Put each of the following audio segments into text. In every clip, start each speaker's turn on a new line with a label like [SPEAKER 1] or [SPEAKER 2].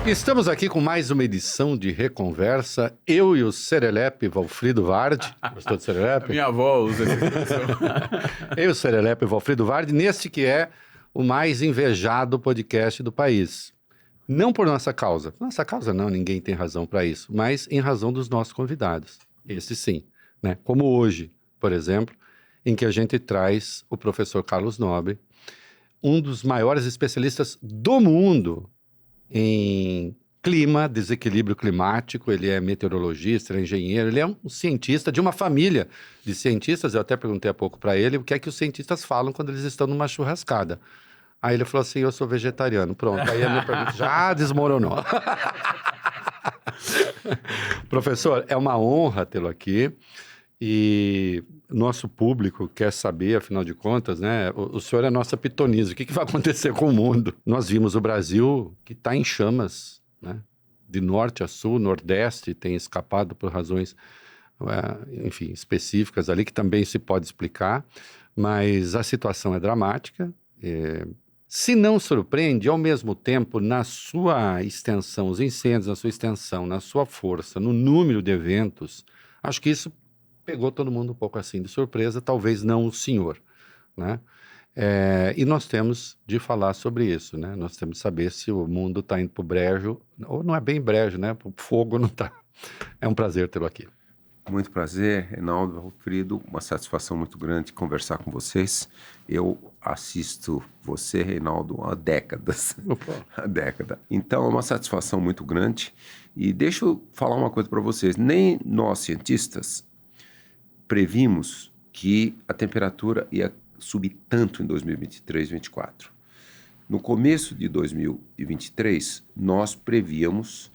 [SPEAKER 1] Estamos aqui com mais uma edição de Reconversa. Eu e o Serelepe Valfrido Vardi. Gostou do Serelepe?
[SPEAKER 2] Minha avó usa essa expressão.
[SPEAKER 1] Eu e o Serelepe Valfrido Vardi, neste que é o mais invejado podcast do país. Não por nossa causa. Nossa causa não, ninguém tem razão para isso. Mas em razão dos nossos convidados. Esse sim, né? Como hoje, por exemplo, em que a gente traz o professor Carlos Nobre, um dos maiores especialistas do mundo em clima, desequilíbrio climático. Ele é meteorologista, ele é engenheiro, ele é um cientista de uma família de cientistas. Eu até perguntei há pouco para ele o que é que os cientistas falam quando eles estão numa churrascada. Aí ele falou assim, eu sou vegetariano. Pronto, aí a minha pergunta já desmoronou. Professor, é uma honra tê-lo aqui. E nosso público quer saber, afinal de contas, né? O senhor é nossa pitonisa. O que vai acontecer com o mundo? Nós vimos o Brasil que está em chamas, né? De norte a sul, nordeste, tem escapado por razões, enfim, específicas ali, que também se pode explicar. Mas a situação é dramática. Se não surpreende, ao mesmo tempo, na sua extensão, os incêndios, na sua extensão, na sua força, no número de eventos, acho que isso pegou todo mundo um pouco assim de surpresa, talvez não o senhor, né? E nós temos de falar sobre isso, né? Nós temos de saber se o mundo está indo para o brejo, ou não é bem brejo, né? O fogo não está. É um prazer tê-lo aqui.
[SPEAKER 3] Muito prazer, Reinaldo, Valfrido, uma satisfação muito grande conversar com vocês. Eu assisto você, Reinaldo, há décadas. Há décadas. Então é uma satisfação muito grande. E deixa eu falar uma coisa para vocês. Nem nós, cientistas, previmos que a temperatura ia subir tanto em 2023 e 2024. No começo de 2023, nós prevíamos,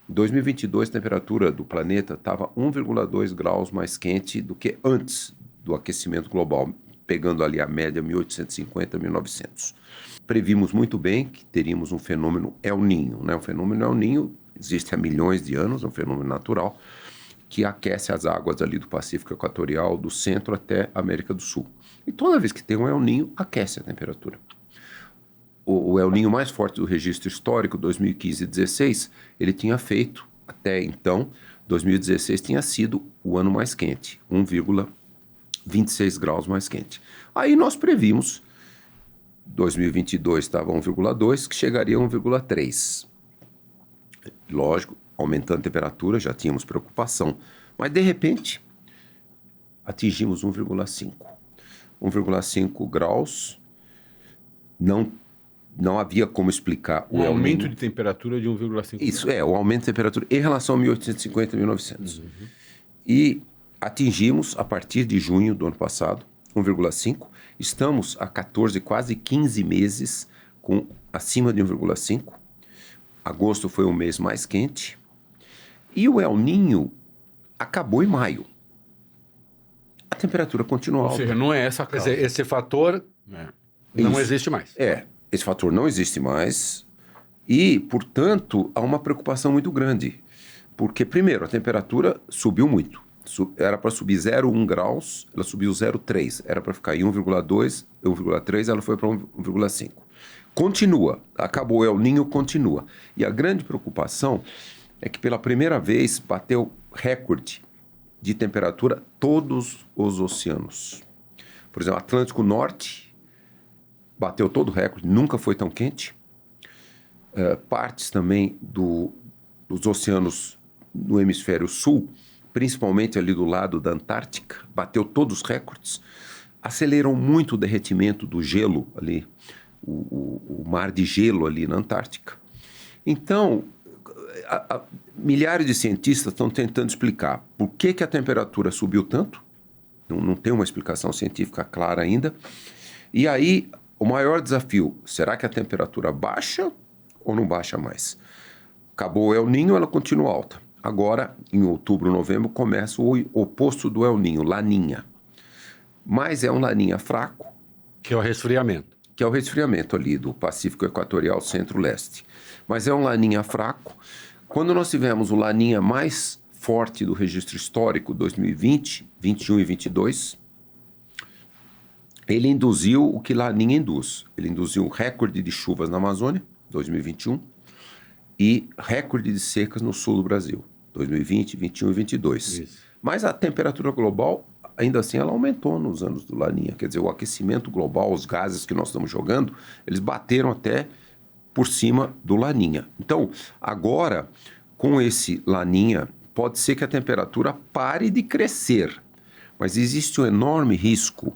[SPEAKER 3] em 2022 a temperatura do planeta estava 1,2 graus mais quente do que antes do aquecimento global, pegando ali a média 1850 a 1900. Previmos muito bem que teríamos um fenômeno El Niño, né? O fenômeno El Niño existe há milhões de anos, é um fenômeno natural, que aquece as águas ali do Pacífico Equatorial, do centro até a América do Sul. E toda vez que tem um El Niño, aquece a temperatura. O El Niño mais forte do registro histórico, 2015 e 2016, ele tinha feito, até então, 2016 tinha sido o ano mais quente, 1,26 graus mais quente. Aí nós previmos, 2022 estava 1,2, que chegaria a 1,3. Lógico, aumentando a temperatura, já tínhamos preocupação. Mas, de repente, atingimos 1,5. 1,5 graus. Não havia como explicar o
[SPEAKER 2] aumento de temperatura de 1,5 graus.
[SPEAKER 3] Isso, o aumento de temperatura em relação a 1850 e 1900. E atingimos, a partir de junho do ano passado, 1,5. Estamos há 14, quase 15 meses com acima de 1,5. Agosto foi o mês mais quente. E o El Niño acabou em maio. A temperatura continua alta.
[SPEAKER 2] Ou seja, não é essa a causa.
[SPEAKER 1] Quer dizer, esse fator não existe mais.
[SPEAKER 3] Esse fator não existe mais. E, portanto, há uma preocupação muito grande. Porque, primeiro, a temperatura subiu muito. Era para subir 0,1 graus, ela subiu 0,3. Era para ficar em 1,2, 1,3, ela foi para 1,5. Continua. Acabou o El Niño, continua. E a grande preocupação é que pela primeira vez bateu recorde de temperatura todos os oceanos. Por exemplo, Atlântico Norte bateu todo o recorde, nunca foi tão quente. Partes também dos oceanos no hemisfério sul, principalmente ali do lado da Antártica, bateu todos os recordes. Aceleram muito o derretimento do gelo ali, o mar de gelo ali na Antártica. Então, milhares de cientistas estão tentando explicar por que a temperatura subiu tanto. Não tem uma explicação científica clara ainda. E aí, o maior desafio, será que a temperatura baixa ou não baixa mais? Acabou o El Niño, ela continua alta. Agora, em outubro, novembro, começa o oposto do El Niño, Laninha. Mas é um Laninha fraco.
[SPEAKER 1] Que é o resfriamento.
[SPEAKER 3] Que é o resfriamento ali do Pacífico Equatorial Centro-Leste. Mas é um Laninha fraco. Quando nós tivemos o Laninha mais forte do registro histórico, 2020, 21 e 22, ele induziu o que Laninha induz. Ele induziu um recorde de chuvas na Amazônia, 2021, e recorde de secas no sul do Brasil, 2020, 21 e 22.
[SPEAKER 1] Isso.
[SPEAKER 3] Mas a temperatura global, ainda assim, ela aumentou nos anos do Laninha. Quer dizer, o aquecimento global, os gases que nós estamos jogando, eles bateram até por cima do Laninha. Então, agora, com esse Laninha, pode ser que a temperatura pare de crescer. Mas existe um enorme risco.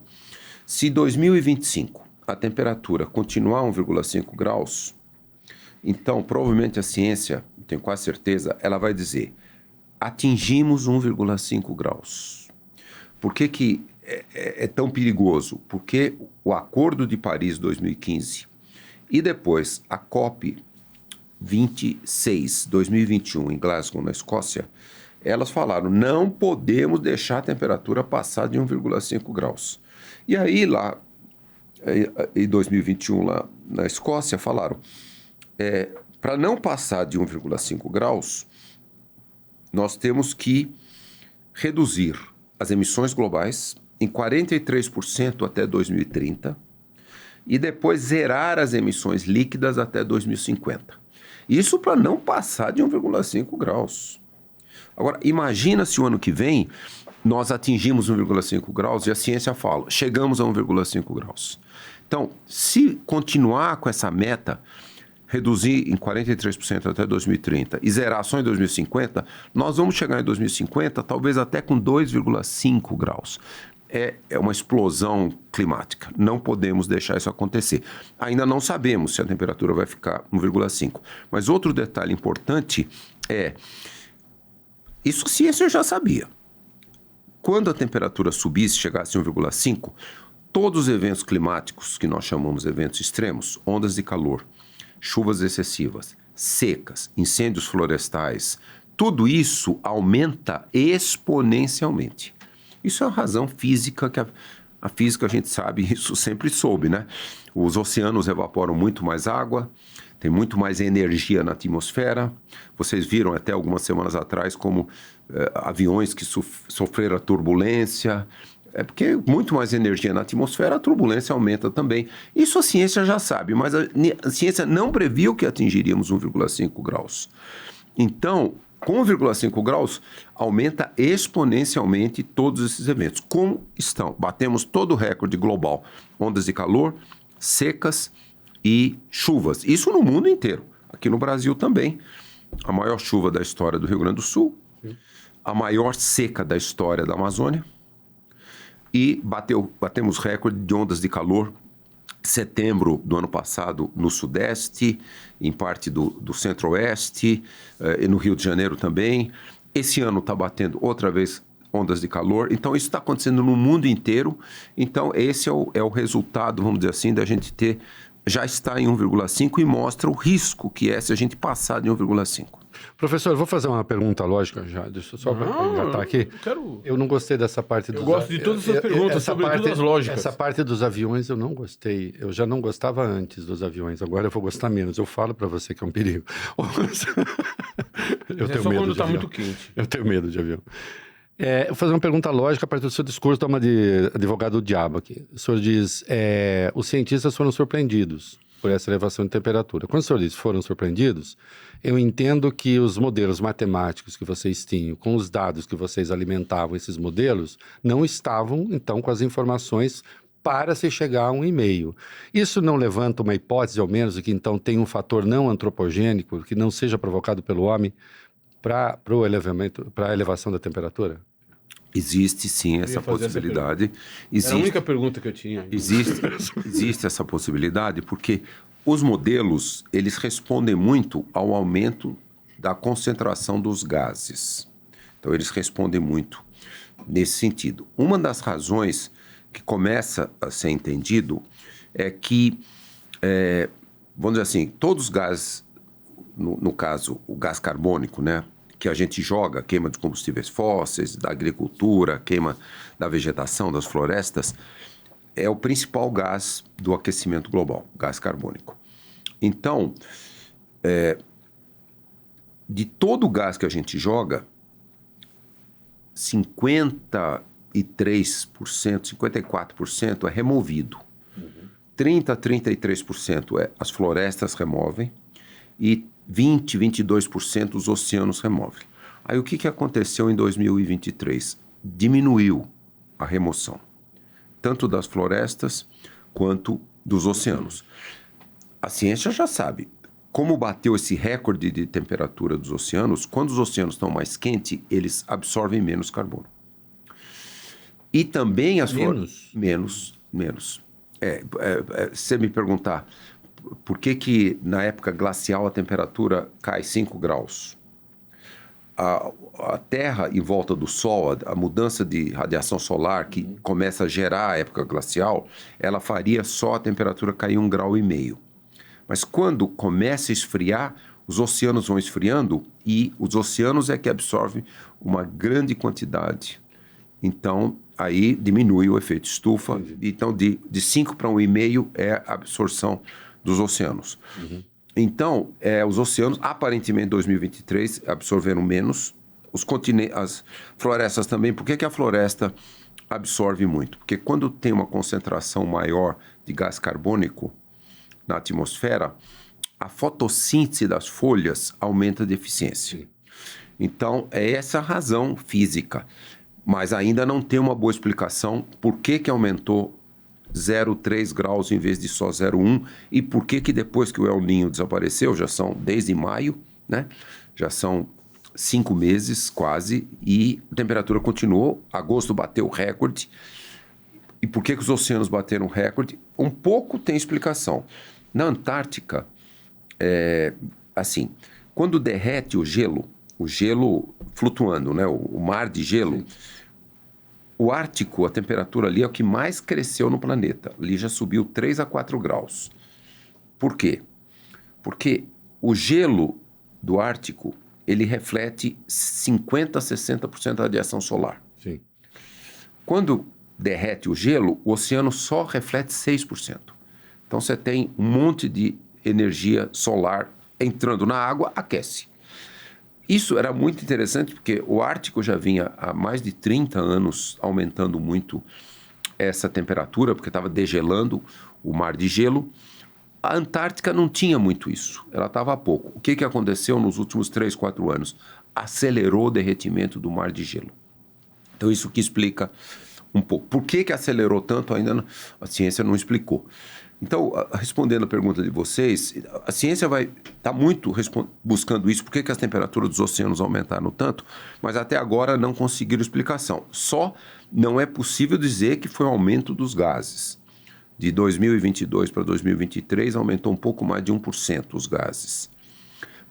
[SPEAKER 3] Se 2025 a temperatura continuar 1,5 graus, então provavelmente a ciência, tenho quase certeza, ela vai dizer, atingimos 1,5 graus. Por que é tão perigoso? Porque o Acordo de Paris 2015 e depois a COP 26, 2021, em Glasgow, na Escócia, elas falaram, não podemos deixar a temperatura passar de 1,5 graus. E aí, lá, em 2021, lá na Escócia, falaram, para não passar de 1,5 graus, nós temos que reduzir as emissões globais em 43% até 2030 e depois zerar as emissões líquidas até 2050. Isso para não passar de 1,5 graus. Agora, imagina se o ano que vem nós atingimos 1,5 graus e a ciência fala, chegamos a 1,5 graus. Então, se continuar com essa meta, reduzir em 43% até 2030 e zerar só em 2050, nós vamos chegar em 2050 talvez até com 2,5 graus. É uma explosão climática. Não podemos deixar isso acontecer. Ainda não sabemos se a temperatura vai ficar 1,5. Mas outro detalhe importante isso a ciência já sabia. Quando a temperatura subisse, chegasse a 1,5, todos os eventos climáticos que nós chamamos de eventos extremos, ondas de calor, chuvas excessivas, secas, incêndios florestais, tudo isso aumenta exponencialmente. Isso é uma razão física que a física a gente sabe, isso sempre soube, né? Os oceanos evaporam muito mais água, tem muito mais energia na atmosfera. Vocês viram até algumas semanas atrás como aviões que sofreram turbulência. É porque muito mais energia na atmosfera, a turbulência aumenta também. Isso a ciência já sabe, mas a ciência não previu que atingiríamos 1,5 graus. Então, com 1,5 graus, aumenta exponencialmente todos esses eventos. Como estão? Batemos todo o recorde global. Ondas de calor, secas e chuvas. Isso no mundo inteiro. Aqui no Brasil também. A maior chuva da história do Rio Grande do Sul. A maior seca da história da Amazônia. E batemos recorde de ondas de calor setembro do ano passado no Sudeste, em parte do Centro-Oeste, e no Rio de Janeiro também. Esse ano está batendo outra vez ondas de calor. Então, isso está acontecendo no mundo inteiro. Então, esse é o resultado, vamos dizer assim, da gente ter... Já está em 1,5 e mostra o risco que é se a gente passar de 1,5.
[SPEAKER 1] Professor, eu vou fazer uma pergunta lógica já. Deixa eu só engatar aqui. Eu não gostei dessa parte dos...
[SPEAKER 2] Eu gosto de todas as perguntas, sobretudo as lógicas.
[SPEAKER 1] Essa parte dos aviões eu não gostei. Eu já não gostava antes dos aviões. Agora eu vou gostar menos. Eu falo para você que é um perigo. Eu tenho
[SPEAKER 2] só
[SPEAKER 1] medo
[SPEAKER 2] quando
[SPEAKER 1] de
[SPEAKER 2] está
[SPEAKER 1] avião.
[SPEAKER 2] muito quente.
[SPEAKER 1] Eu tenho medo de avião. Eu vou fazer uma pergunta lógica a partir do seu discurso, toma de advogado do diabo aqui. O senhor diz, os cientistas foram surpreendidos por essa elevação de temperatura. Quando o senhor diz foram surpreendidos, eu entendo que os modelos matemáticos que vocês tinham, com os dados que vocês alimentavam esses modelos, não estavam, então, com as informações para se chegar a 1,5. Isso não levanta uma hipótese, ao menos, de que, então, tem um fator não antropogênico, que não seja provocado pelo homem, para a elevação da temperatura?
[SPEAKER 3] Existe sim essa possibilidade.
[SPEAKER 2] Era a única pergunta que eu tinha.
[SPEAKER 3] Existe essa possibilidade porque os modelos eles respondem muito ao aumento da concentração dos gases. Então eles respondem muito nesse sentido. Uma das razões que começa a ser entendido é que, vamos dizer assim, todos os gases, no caso o gás carbônico, né? Que a gente joga, queima de combustíveis fósseis, da agricultura, queima da vegetação, das florestas, é o principal gás do aquecimento global, gás carbônico. Então, de todo o gás que a gente joga, 53%, 54% é removido. 30% a 33% as florestas removem e 20, 22% os oceanos removem. Aí o que aconteceu em 2023? Diminuiu a remoção, tanto das florestas quanto dos oceanos. A ciência já sabe. Como bateu esse recorde de temperatura dos oceanos, quando os oceanos estão mais quentes, eles absorvem menos carbono. E também as
[SPEAKER 1] Menos?
[SPEAKER 3] Menos. Se você me perguntar por que na época glacial a temperatura cai 5 graus, a Terra em volta do Sol, a mudança de radiação solar que começa a gerar a época glacial, ela faria só a temperatura cair 1,5 graus. Mas quando começa a esfriar, os oceanos vão esfriando e os oceanos é que absorvem uma grande quantidade. Então, aí diminui o efeito estufa. Então, de 5 para 1,5 é a absorção dos oceanos. Então, os oceanos, aparentemente, em 2023, absorveram menos. As florestas também. Por que a floresta absorve muito? Porque quando tem uma concentração maior de gás carbônico na atmosfera, a fotossíntese das folhas aumenta de eficiência. Então, é essa a razão física. Mas ainda não tem uma boa explicação por que aumentou 0,3 graus em vez de só 0,1 e por que depois que o El Niño desapareceu, já são desde maio, né? Já são 5 meses quase e a temperatura continuou, agosto bateu o recorde. E por que os oceanos bateram recorde? Um pouco tem explicação. Na Antártica, assim, quando derrete o gelo flutuando, né? O mar de gelo, sim. O Ártico, a temperatura ali é o que mais cresceu no planeta. Ali já subiu 3 a 4 graus. Por quê? Porque o gelo do Ártico, ele reflete 50% a 60% da radiação solar.
[SPEAKER 1] Sim.
[SPEAKER 3] Quando derrete o gelo, o oceano só reflete 6%. Então você tem um monte de energia solar entrando na água, aquece. Isso era muito interessante porque o Ártico já vinha há mais de 30 anos aumentando muito essa temperatura, porque estava degelando o mar de gelo. A Antártica não tinha muito isso, ela estava há pouco. O que aconteceu nos últimos 3, 4 anos? Acelerou o derretimento do mar de gelo. Então isso que explica um pouco. Por que acelerou tanto ainda a ciência não explicou. Então, respondendo a pergunta de vocês, a ciência vai estar muito buscando isso, por que as temperaturas dos oceanos aumentaram tanto, mas até agora não conseguiram explicação. Só não é possível dizer que foi um aumento dos gases. De 2022 para 2023, aumentou um pouco mais de 1% os gases.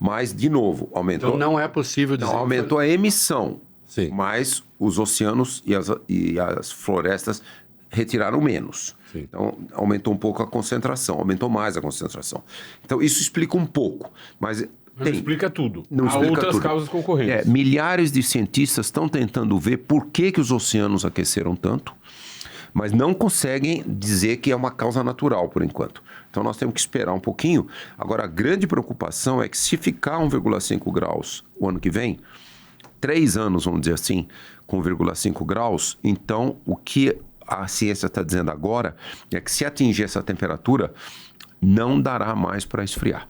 [SPEAKER 3] Mas, de novo, aumentou...
[SPEAKER 1] Então não é possível dizer...
[SPEAKER 3] Não, aumentou a emissão,
[SPEAKER 1] sim.
[SPEAKER 3] Mas os oceanos e as florestas retiraram menos.
[SPEAKER 1] Sim.
[SPEAKER 3] Então, aumentou um pouco a concentração, aumentou mais a concentração. Então, isso explica um pouco, mas
[SPEAKER 2] não explica tudo.
[SPEAKER 3] Não
[SPEAKER 2] Há outras causas concorrentes.
[SPEAKER 3] Milhares de cientistas estão tentando ver por que os oceanos aqueceram tanto, mas não conseguem dizer que é uma causa natural, por enquanto. Então, nós temos que esperar um pouquinho. Agora, a grande preocupação é que se ficar 1,5 graus o ano que vem, 3 anos, vamos dizer assim, com 1,5 graus, então o que a ciência está dizendo agora é que se atingir essa temperatura, não dará mais para esfriar.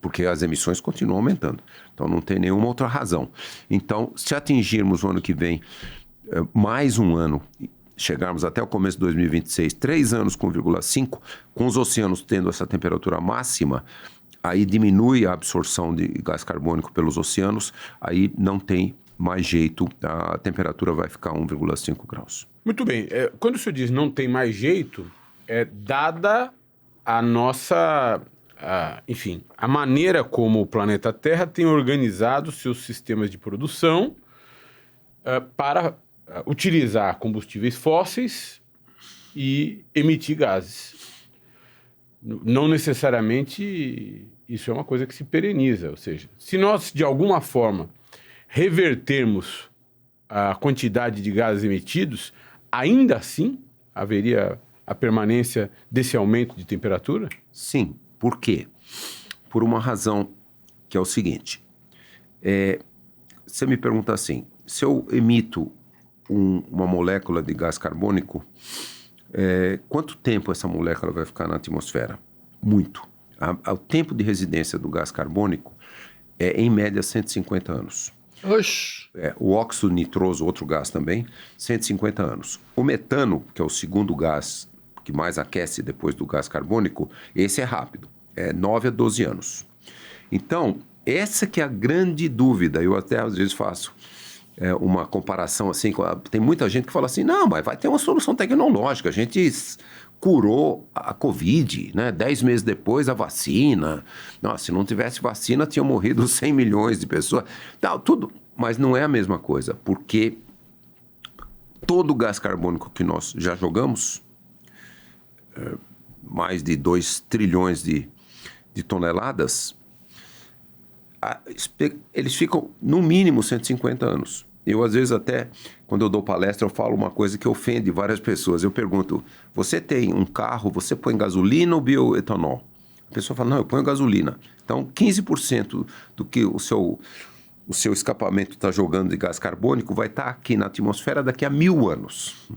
[SPEAKER 3] Porque as emissões continuam aumentando. Então não tem nenhuma outra razão. Então, se atingirmos o ano que vem mais um ano, chegarmos até o começo de 2026, 3 anos com 1,5, com os oceanos tendo essa temperatura máxima, aí diminui a absorção de gás carbônico pelos oceanos, aí não tem mais jeito, a temperatura vai ficar 1,5 graus.
[SPEAKER 2] Muito bem. Quando o senhor diz não tem mais jeito, dada a nossa... enfim, a maneira como o planeta Terra tem organizado seus sistemas de produção para utilizar combustíveis fósseis e emitir gases. Não necessariamente isso é uma coisa que se pereniza, ou seja, se nós, de alguma forma, revertermos a quantidade de gases emitidos, ainda assim haveria a permanência desse aumento de temperatura?
[SPEAKER 3] Sim. Por quê? Por uma razão que é o seguinte. Você me pergunta assim, se eu emito uma molécula de gás carbônico, quanto tempo essa molécula vai ficar na atmosfera? Muito. O tempo de residência do gás carbônico é, em média, 150 anos.
[SPEAKER 1] Oxi.
[SPEAKER 3] O óxido nitroso, outro gás também, 150 anos. O metano, que é o segundo gás que mais aquece depois do gás carbônico, esse é rápido, é 9 a 12 anos. Então, essa que é a grande dúvida. Eu até às vezes faço uma comparação assim, tem muita gente que fala assim, não, mas vai ter uma solução tecnológica, a gente curou a Covid, né? 10 meses depois a vacina. Nossa, se não tivesse vacina, tinham morrido 100 milhões de pessoas. Não, tudo, mas não é a mesma coisa, porque todo o gás carbônico que nós já jogamos, mais de 2 trilhões de toneladas, eles ficam no mínimo 150 anos. Eu, às vezes, até, quando eu dou palestra, eu falo uma coisa que ofende várias pessoas. Eu pergunto, você tem um carro, você põe gasolina ou bioetanol? A pessoa fala, não, eu ponho gasolina. Então, 15% do que o seu escapamento está jogando de gás carbônico vai estar aqui na atmosfera daqui a 1000 anos.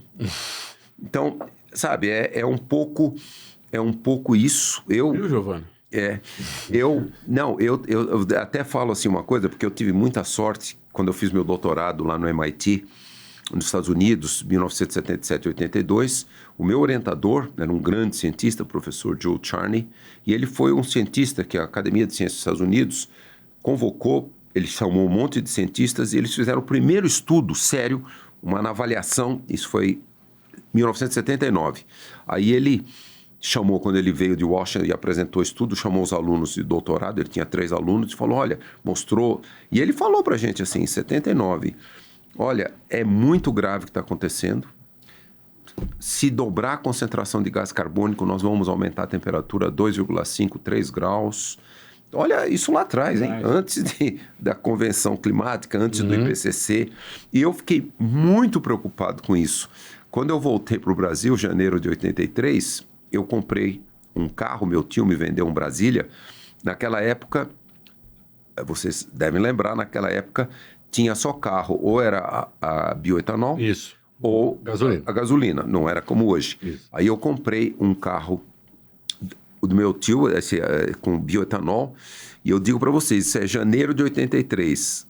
[SPEAKER 3] Então, sabe, é um pouco isso.
[SPEAKER 2] Viu, Giovanni?
[SPEAKER 3] Eu até falo assim uma coisa, porque eu tive muita sorte quando eu fiz meu doutorado lá no MIT, nos Estados Unidos, 1977 e 82. O meu orientador era um grande cientista, o professor Joe Charney, e ele foi um cientista que a Academia de Ciências dos Estados Unidos convocou, ele chamou um monte de cientistas e eles fizeram o primeiro estudo sério, uma avaliação, isso foi em 1979. Aí ele chamou, quando ele veio de Washington e apresentou o estudo, chamou os alunos de doutorado, ele tinha 3 alunos, e falou, olha, mostrou... E ele falou pra gente assim, em 79, olha, é muito grave o que está acontecendo, se dobrar a concentração de gás carbônico, nós vamos aumentar a temperatura 2,5, 3 graus. Olha isso lá atrás, hein? Antes da Convenção Climática, antes do IPCC. E eu fiquei muito preocupado com isso. Quando eu voltei para o Brasil, em janeiro de 83... eu comprei um carro, meu tio me vendeu um Brasília. Naquela época, vocês devem lembrar, naquela época tinha só carro, ou era a bioetanol,
[SPEAKER 1] Isso.
[SPEAKER 3] ou a gasolina, não era como hoje.
[SPEAKER 1] Isso.
[SPEAKER 3] Aí eu comprei um carro do meu tio, com bioetanol, e eu digo para vocês, isso é janeiro de 83,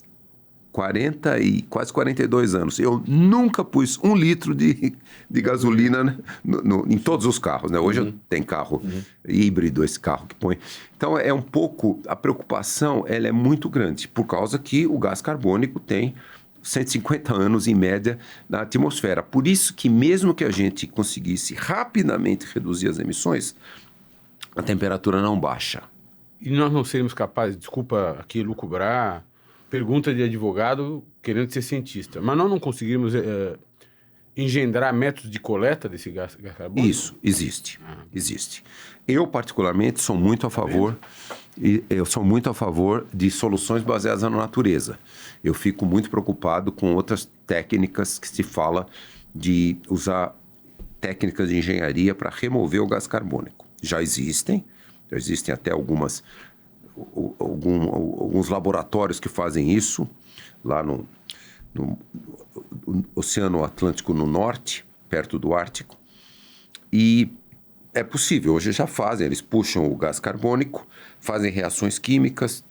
[SPEAKER 3] quase 42 anos. Eu nunca pus 1 litro de gasolina, né, em todos os carros, né? Hoje tem carro híbrido, esse carro que põe. Então, é um pouco... A preocupação, ela é muito grande, por causa que o gás carbônico tem 150 anos, em média, na atmosfera. Por isso que, mesmo que a gente conseguisse rapidamente reduzir as emissões, a temperatura não baixa.
[SPEAKER 2] E nós não seríamos capazes, desculpa aqui lucubrar... Pergunta de advogado querendo ser cientista. Mas nós não conseguimos engendrar métodos de coleta desse gás carbônico?
[SPEAKER 3] Isso, existe. Existe. Eu, particularmente, sou muito a favor... Eu sou muito a favor de soluções baseadas na natureza. Eu fico muito preocupado com outras técnicas que se fala de usar técnicas de engenharia para remover o gás carbônico. Já existem até alguns laboratórios que fazem isso, lá no Oceano Atlântico no norte, perto do Ártico, e é possível, hoje já fazem, eles puxam o gás carbônico, fazem reações químicas,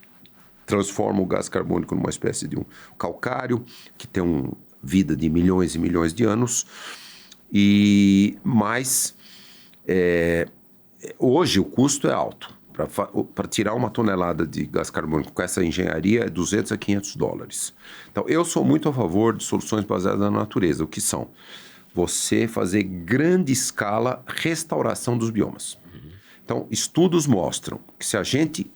[SPEAKER 3] transformam o gás carbônico numa espécie de um calcário, que tem uma vida de milhões e milhões de anos, mas hoje o custo é alto. Para tirar 1 tonelada de gás carbônico com essa engenharia é $200 a $500. Então, eu sou muito a favor de soluções baseadas na natureza. O que são? Você fazer grande escala restauração dos biomas. Então, estudos mostram que se a gente,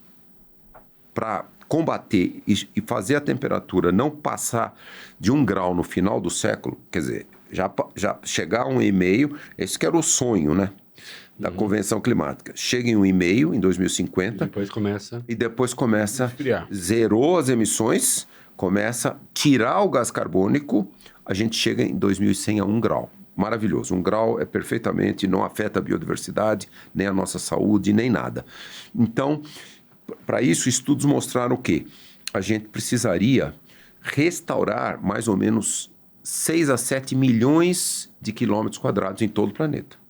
[SPEAKER 3] para combater e fazer a temperatura não passar de 1 grau no final do século, quer dizer, já chegar a 1,5, esse que era o sonho, né? Da Convenção Climática. Chega em 1,5 em 2050. E depois começa zerou as emissões, começa a tirar o gás carbônico, a gente chega em 2100 a 1 grau. Maravilhoso. 1 grau é perfeitamente, não afeta a biodiversidade, nem a nossa saúde, nem nada. Então, para isso, estudos mostraram o quê? A gente precisaria restaurar mais ou menos 6 a 7 milhões de quilômetros quadrados em todo o planeta.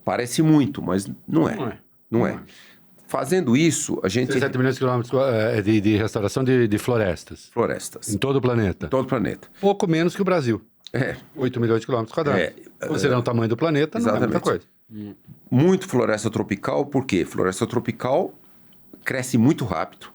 [SPEAKER 3] Parece muito, mas não é. Não é. Fazendo isso, a gente...
[SPEAKER 1] 17 milhões de quilômetros de restauração de florestas.
[SPEAKER 3] Florestas.
[SPEAKER 1] Em todo o planeta.
[SPEAKER 3] Em todo o planeta.
[SPEAKER 1] Pouco menos que o Brasil. 8 milhões de quilômetros quadrados. Considerando o tamanho do planeta, não é muita coisa.
[SPEAKER 3] Muito floresta tropical, por quê? Floresta tropical cresce muito rápido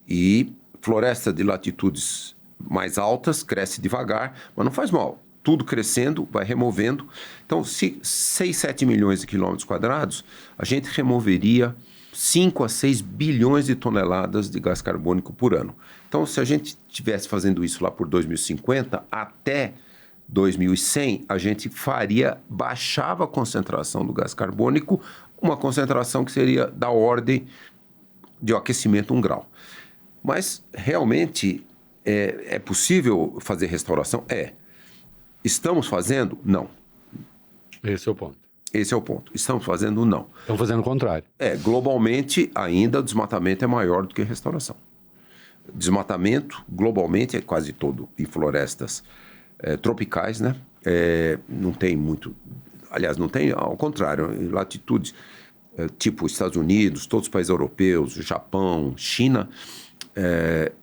[SPEAKER 3] e floresta de latitudes mais altas cresce devagar, mas não faz mal. Tudo crescendo, vai removendo. Então, se 6, 7 milhões de quilômetros quadrados, a gente removeria 5 a 6 bilhões de toneladas de gás carbônico por ano. Então, se a gente estivesse fazendo isso lá por 2050, até 2100, a gente baixava a concentração do gás carbônico, uma concentração que seria da ordem de aquecimento 1 grau. Mas, realmente, é possível fazer restauração? Estamos fazendo? Não.
[SPEAKER 1] Esse é o ponto.
[SPEAKER 3] Esse é o ponto. Estamos fazendo? Não.
[SPEAKER 1] Estão fazendo o contrário.
[SPEAKER 3] Globalmente, ainda o desmatamento é maior do que a restauração. Desmatamento, globalmente, é quase todo em florestas tropicais, né? Não tem muito... Aliás, não tem, ao contrário, em latitudes tipo Estados Unidos, todos os países europeus, Japão, China...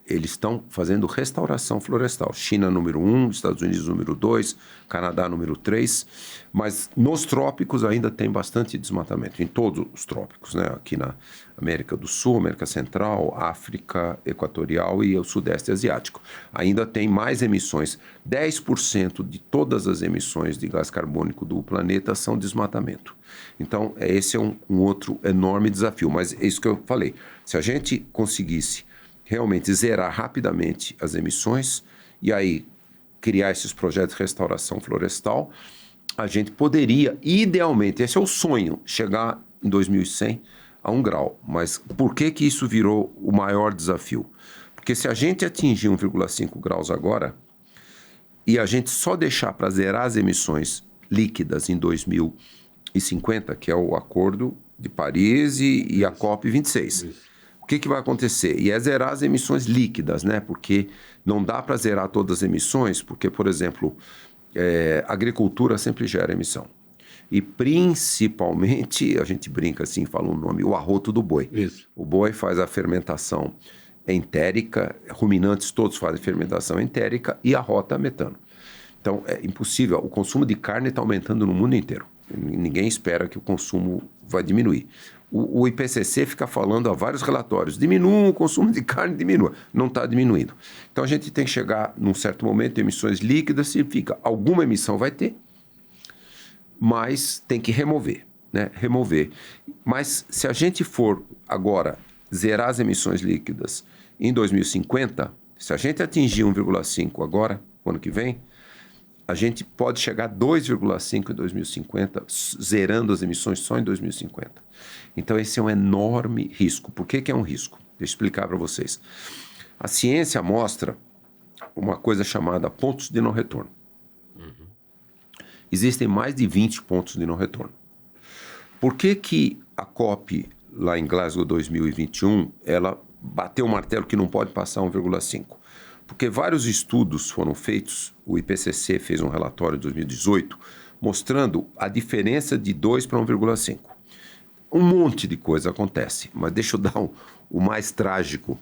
[SPEAKER 3] eles estão fazendo restauração florestal. China número 1, Estados Unidos número 2, Canadá número 3, mas nos trópicos ainda tem bastante desmatamento, em todos os trópicos, né? Aqui na América do Sul, América Central, África Equatorial e o Sudeste Asiático. Ainda tem mais emissões. 10% de todas as emissões de gás carbônico do planeta são desmatamento. Então, esse é um outro enorme desafio, mas é isso que eu falei. Se a gente conseguisse realmente zerar rapidamente as emissões e aí criar esses projetos de restauração florestal, a gente poderia, idealmente, esse é o sonho, chegar em 2100 a 1 grau. Mas por que isso virou o maior desafio? Porque se a gente atingir 1,5 graus agora e a gente só deixar para zerar as emissões líquidas em 2050, que é o Acordo de Paris e a COP26, o que vai acontecer? E é zerar as emissões líquidas, né? Porque não dá para zerar todas as emissões, porque, por exemplo, a agricultura sempre gera emissão. E principalmente, a gente brinca assim, fala um nome, o arroto do boi.
[SPEAKER 1] Isso.
[SPEAKER 3] O boi faz a fermentação entérica, ruminantes todos fazem fermentação entérica e arrota metano. Então, é impossível. O consumo de carne está aumentando no mundo inteiro. Ninguém espera que o consumo vai diminuir. O IPCC fica falando há vários relatórios, diminua o consumo de carne, diminua. Não está diminuindo. Então, a gente tem que chegar, num certo momento, emissões líquidas, significa alguma emissão vai ter, mas tem que remover, né? Remover. Mas se a gente for agora zerar as emissões líquidas em 2050, se a gente atingir 1,5 agora, ano que vem, a gente pode chegar a 2,5 em 2050, zerando as emissões só em 2050. Então, esse é um enorme risco. Por que é um risco? Deixa eu explicar para vocês. A ciência mostra uma coisa chamada pontos de não retorno. Existem mais de 20 pontos de não retorno. Por que a COP, lá em Glasgow 2021, ela bateu o martelo que não pode passar 1,5? Porque vários estudos foram feitos, o IPCC fez um relatório em 2018, mostrando a diferença de 2 para 1,5. Um monte de coisa acontece, mas deixa eu dar o mais trágico.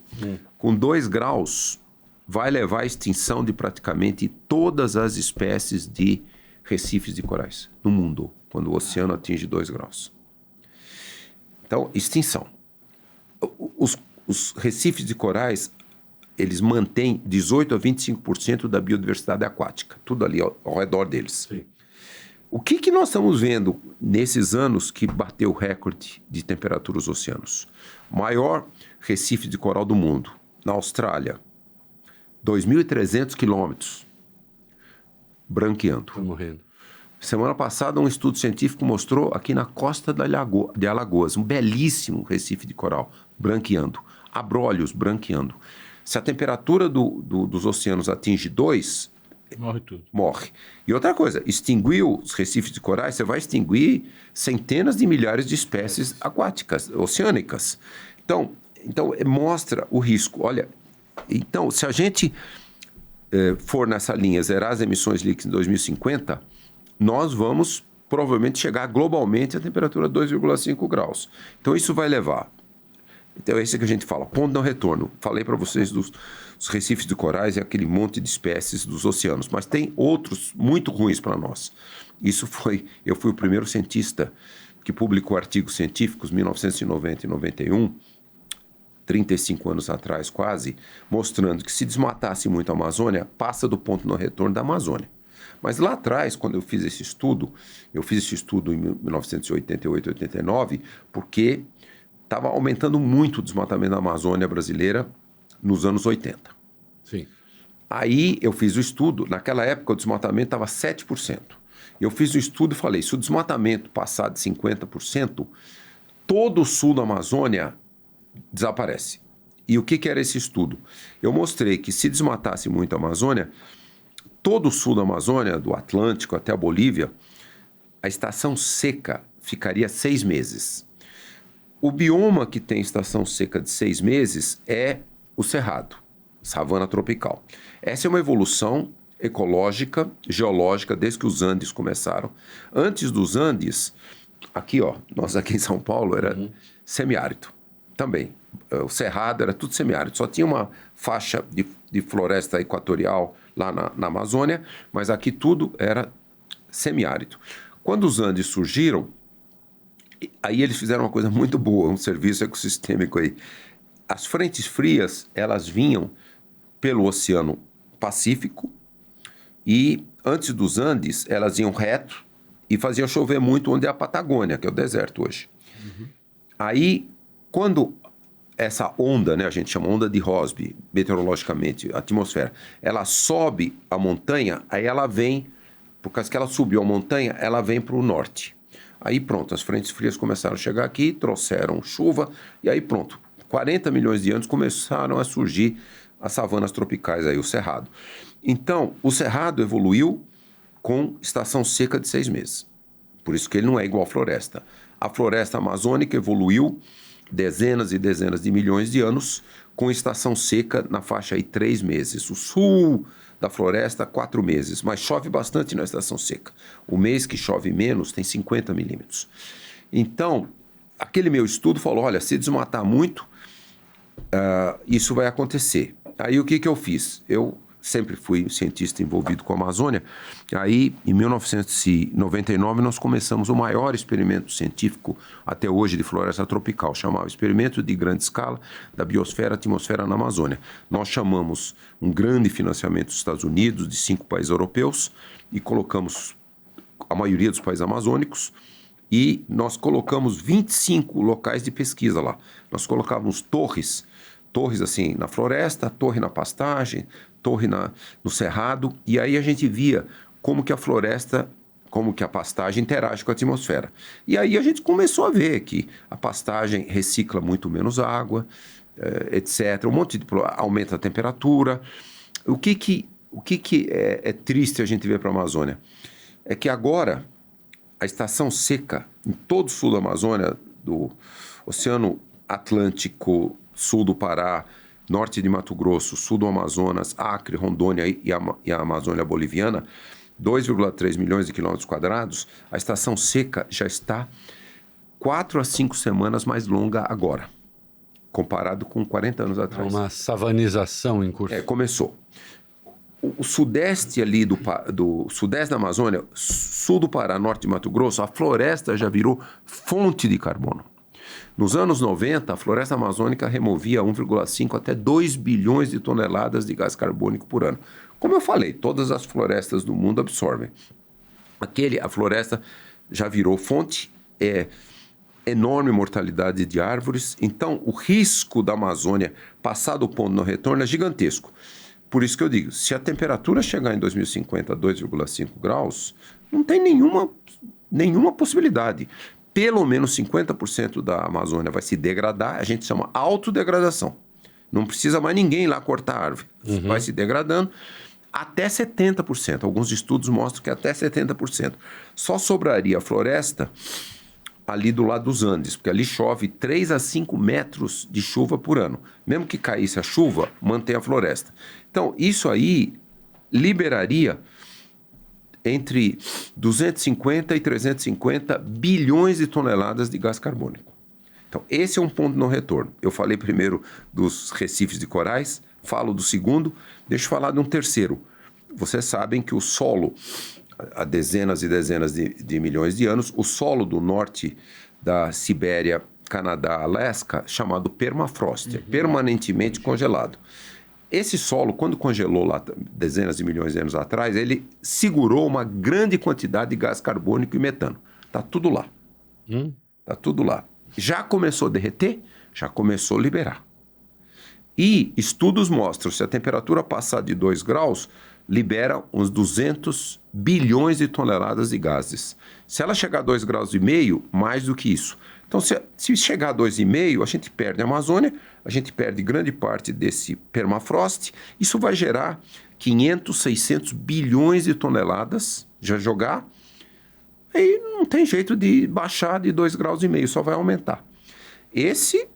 [SPEAKER 3] Com 2 graus, vai levar à extinção de praticamente todas as espécies de recifes de corais no mundo, quando o oceano atinge 2 graus. Então, extinção. Os recifes de corais, eles mantêm 18% a 25% da biodiversidade aquática, tudo ali ao redor deles.
[SPEAKER 1] Sim.
[SPEAKER 3] O que nós estamos vendo nesses anos que bateu o recorde de temperatura dos oceanos? Maior recife de coral do mundo, na Austrália, 2.300 quilômetros, branqueando.
[SPEAKER 1] Estou morrendo.
[SPEAKER 3] Semana passada, um estudo científico mostrou aqui na costa de Alagoas, um belíssimo recife de coral, branqueando. Abrolhos, branqueando. Se a temperatura dos oceanos atinge 2,
[SPEAKER 2] morre tudo.
[SPEAKER 3] Morre. E outra coisa, extinguiu os recifes de corais, você vai extinguir centenas de milhares de espécies aquáticas, oceânicas. Então mostra o risco. Olha, então, se a gente for nessa linha, zerar as emissões líquidas em 2050, nós vamos provavelmente chegar globalmente a temperatura 2,5 graus. Então isso vai levar. Então é isso que a gente fala, ponto não retorno. Falei para vocês dos recifes de corais e aquele monte de espécies dos oceanos, mas tem outros muito ruins para nós. Eu fui o primeiro cientista que publicou artigos científicos em 1990 e 91, 35 anos atrás quase, mostrando que se desmatasse muito a Amazônia, passa do ponto não retorno da Amazônia. Mas lá atrás, quando eu fiz esse estudo em 1988, 89, porque estava aumentando muito o desmatamento da Amazônia brasileira nos anos 80.
[SPEAKER 1] Sim.
[SPEAKER 3] Aí eu fiz o estudo, naquela época o desmatamento estava 7%. Eu fiz o estudo e falei, se o desmatamento passar de 50%, todo o sul da Amazônia desaparece. E o que era esse estudo? Eu mostrei que se desmatasse muito a Amazônia, todo o sul da Amazônia, do Atlântico até a Bolívia, a estação seca ficaria 6 meses. O bioma que tem estação seca de 6 meses é o Cerrado, savana tropical. Essa é uma evolução ecológica, geológica, desde que os Andes começaram. Antes dos Andes, nós aqui em São Paulo era semiárido também. O Cerrado era tudo semiárido, só tinha uma faixa de floresta equatorial lá na Amazônia, mas aqui tudo era semiárido. Quando os Andes surgiram, aí eles fizeram uma coisa muito boa, um serviço ecossistêmico aí. As frentes frias, elas vinham pelo Oceano Pacífico e antes dos Andes, elas iam reto e faziam chover muito onde é a Patagônia, que é o deserto hoje. Aí, quando essa onda, né, a gente chama onda de Rossby, meteorologicamente, a atmosfera, ela sobe a montanha, aí ela vem, por causa que ela subiu a montanha, ela vem para o norte. Aí pronto, as frentes frias começaram a chegar aqui, trouxeram chuva, e aí pronto, 40 milhões de anos começaram a surgir as savanas tropicais aí, o Cerrado. Então, o Cerrado evoluiu com estação seca de 6 meses. Por isso que ele não é igual à floresta. A floresta amazônica evoluiu dezenas e dezenas de milhões de anos com estação seca na faixa aí 3 meses. O sul da floresta, 4 meses, mas chove bastante na estação seca. O mês que chove menos tem 50 milímetros. Então, aquele meu estudo falou, olha, se desmatar muito, isso vai acontecer. Aí o que eu fiz? Eu sempre fui cientista envolvido com a Amazônia. Aí, em 1999, nós começamos o maior experimento científico até hoje de floresta tropical, chamava Experimento de Grande Escala da Biosfera Atmosfera na Amazônia. Nós chamamos um grande financiamento dos Estados Unidos, de 5 países europeus, e colocamos a maioria dos países amazônicos, e nós colocamos 25 locais de pesquisa lá. Nós colocávamos torres assim na floresta, torre na pastagem, torre no cerrado, e aí a gente via como que a floresta, como que a pastagem interage com a atmosfera. E aí a gente começou a ver que a pastagem recicla muito menos água, etc. Um monte de aumenta a temperatura. O que é triste a gente ver para a Amazônia? É que agora a estação seca em todo o sul da Amazônia, do Oceano Atlântico, sul do Pará, norte de Mato Grosso, sul do Amazonas, Acre, Rondônia e a Amazônia Boliviana, 2,3 milhões de quilômetros quadrados, a estação seca já está 4 a 5 semanas mais longa agora, comparado com 40 anos atrás.
[SPEAKER 1] É uma savanização em curso.
[SPEAKER 3] Começou. O sudeste ali do sudeste da Amazônia, sul do Pará, norte de Mato Grosso, a floresta já virou fonte de carbono. Nos anos 90, a floresta amazônica removia 1,5 até 2 bilhões de toneladas de gás carbônico por ano. Como eu falei, todas as florestas do mundo absorvem. A floresta já virou fonte, enorme mortalidade de árvores. Então, o risco da Amazônia passar do ponto não retorno é gigantesco. Por isso que eu digo, se a temperatura chegar em 2050 a 2,5 graus, não tem nenhuma possibilidade. Pelo menos 50% da Amazônia vai se degradar, a gente chama autodegradação. Não precisa mais ninguém lá cortar a árvore. Vai se degradando até 70%. Alguns estudos mostram que até 70%. Só sobraria a floresta ali do lado dos Andes, porque ali chove 3 a 5 metros de chuva por ano. Mesmo que caísse a chuva, mantém a floresta. Então, isso aí liberaria entre 250 e 350 bilhões de toneladas de gás carbônico. Então, esse é um ponto de não retorno. Eu falei primeiro dos recifes de corais, falo do segundo, deixa eu falar de um terceiro. Vocês sabem que o solo, há dezenas e dezenas de milhões de anos, o solo do norte da Sibéria, Canadá, Alasca, chamado permafrost, é permanentemente congelado. Esse solo, quando congelou lá dezenas de milhões de anos atrás, ele segurou uma grande quantidade de gás carbônico e metano. Está tudo lá. Está tudo lá. Já começou a derreter, já começou a liberar. E estudos mostram que se a temperatura passar de 2 graus, libera uns 200 bilhões de toneladas de gases. Se ela chegar a 2,5 graus, mais do que isso. Então, se chegar a 2,5, a gente perde a Amazônia, a gente perde grande parte desse permafrost. Isso vai gerar 500, 600 bilhões de toneladas, já jogar. Aí não tem jeito de baixar de 2,5 graus, só vai aumentar. Esses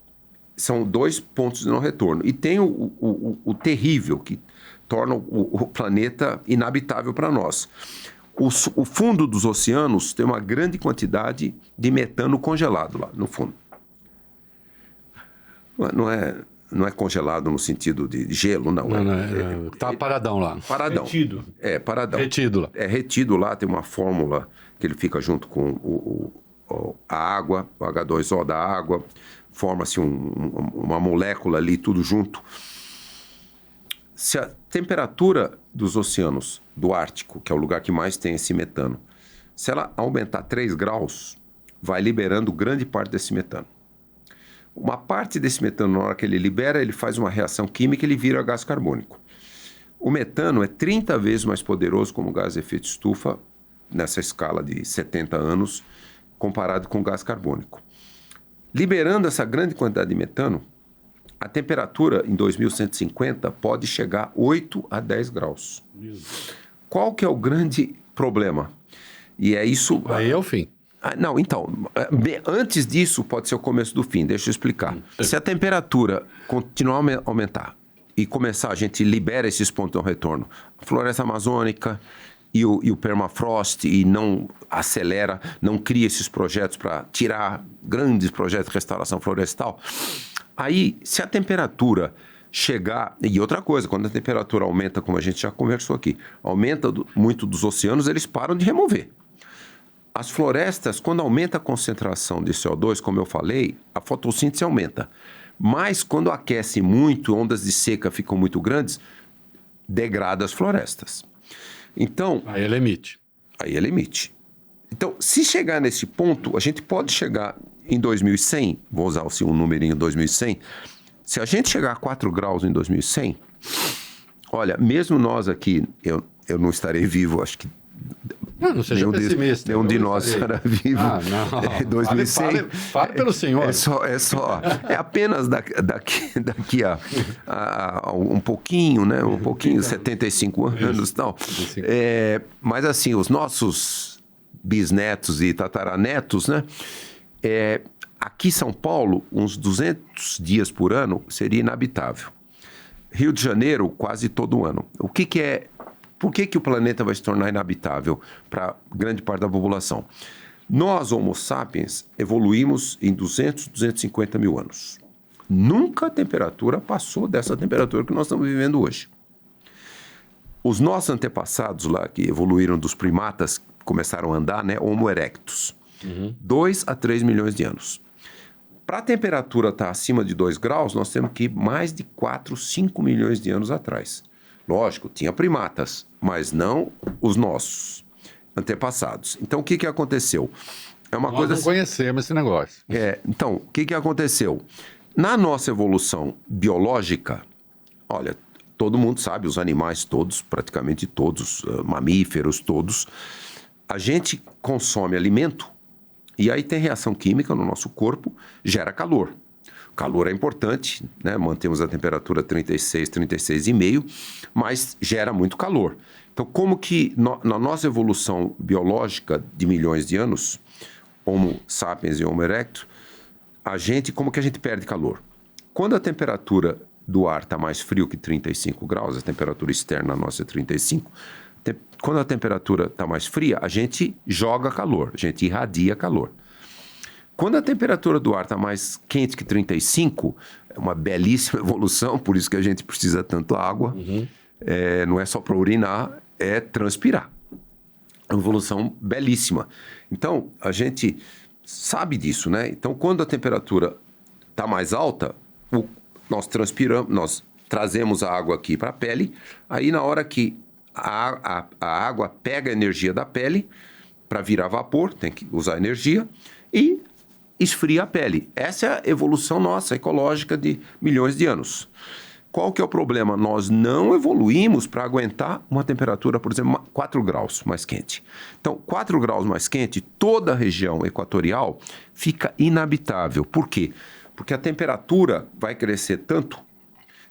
[SPEAKER 3] são 2 pontos de não retorno. E tem o terrível, que torna o planeta inabitável para nós. O fundo dos oceanos tem uma grande quantidade de metano congelado lá no fundo. Não é congelado no sentido de gelo, não.
[SPEAKER 1] Tá paradão lá.
[SPEAKER 3] Paradão.
[SPEAKER 2] Retido.
[SPEAKER 3] É, paradão.
[SPEAKER 1] Retido lá.
[SPEAKER 3] É retido lá, tem uma fórmula que ele fica junto com a água, o H2O da água, forma-se uma molécula ali, tudo junto. Se a temperatura dos oceanos do Ártico, que é o lugar que mais tem esse metano, se ela aumentar 3 graus, vai liberando grande parte desse metano. Uma parte desse metano, na hora que ele libera, ele faz uma reação química e ele vira gás carbônico. O metano é 30 vezes mais poderoso como gás de efeito estufa, nessa escala de 70 anos, comparado com o gás carbônico. Liberando essa grande quantidade de metano, a temperatura em 2150 pode chegar a 8 a 10 graus. Qual que é o grande problema? E é isso...
[SPEAKER 1] Aí é o fim.
[SPEAKER 3] Não, então, antes disso pode ser o começo do fim, deixa eu explicar. Se a temperatura continuar a aumentar e começar, a gente libera esses pontos de não retorno, a floresta amazônica e o permafrost, e não acelera, não cria esses projetos para tirar grandes projetos de restauração florestal, aí, se a temperatura chegar... E outra coisa, quando a temperatura aumenta, como a gente já conversou aqui, aumenta muito dos oceanos, eles param de remover. As florestas, quando aumenta a concentração de CO2, como eu falei, a fotossíntese aumenta. Mas quando aquece muito, ondas de seca ficam muito grandes, degrada as florestas. Então...
[SPEAKER 1] Aí ele emite.
[SPEAKER 3] Então, se chegar nesse ponto, a gente pode chegar em 2100, vou usar assim, um numerinho 2100, se a gente chegar a 4 graus em 2100, olha, mesmo nós aqui, eu não estarei vivo, acho que
[SPEAKER 1] Não seja pessimista.
[SPEAKER 3] Nenhum de nós será vivo.
[SPEAKER 1] Não.
[SPEAKER 3] 2100.
[SPEAKER 1] Fale pelo senhor.
[SPEAKER 3] É apenas daqui a um pouquinho, né? Um pouquinho, 75 anos e tal. Mas assim, os nossos bisnetos e tataranetos, né? Aqui em São Paulo, uns 200 dias por ano seria inabitável. Rio de Janeiro, quase todo ano. Por que o planeta vai se tornar inabitável para grande parte da população? Nós, Homo sapiens, evoluímos em 200, 250 mil anos. Nunca a temperatura passou dessa temperatura que nós estamos vivendo hoje. Os nossos antepassados lá, que evoluíram dos primatas, começaram a andar, né? Homo erectus. 2 a 3 milhões de anos. Para a temperatura estar acima de 2 graus, nós temos que ir mais de 4, 5 milhões de anos atrás. Lógico, tinha primatas, mas não os nossos antepassados. Então, o que aconteceu?
[SPEAKER 1] Nós não conhecemos esse negócio.
[SPEAKER 3] Então, o que aconteceu? Na nossa evolução biológica, olha, todo mundo sabe, os animais todos, praticamente todos, mamíferos todos, a gente consome alimento e aí tem reação química no nosso corpo, gera calor. O calor é importante, né? Mantemos a temperatura 36, 36,5, mas gera muito calor. Então, como que na nossa evolução biológica de milhões de anos, Homo sapiens e Homo erectus, como que a gente perde calor? Quando a temperatura do ar está mais frio que 35 graus, a temperatura externa nossa é 35, Quando a temperatura está mais fria, a gente joga calor, a gente irradia calor. Quando a temperatura do ar está mais quente que 35, é uma belíssima evolução, por isso que a gente precisa tanto água. Não é só para urinar, é transpirar. É uma evolução belíssima. Então, a gente sabe disso, né? Então, quando a temperatura está mais alta, nós transpiramos, nós trazemos a água aqui para a pele, aí na hora que a água pega a energia da pele para virar vapor, tem que usar energia, e esfria a pele. Essa é a evolução nossa, ecológica, de milhões de anos. Qual que é o problema? Nós não evoluímos para aguentar uma temperatura, por exemplo, 4 graus mais quente. Então, 4 graus mais quente, toda a região equatorial fica inabitável. Por quê? Porque a temperatura vai crescer tanto.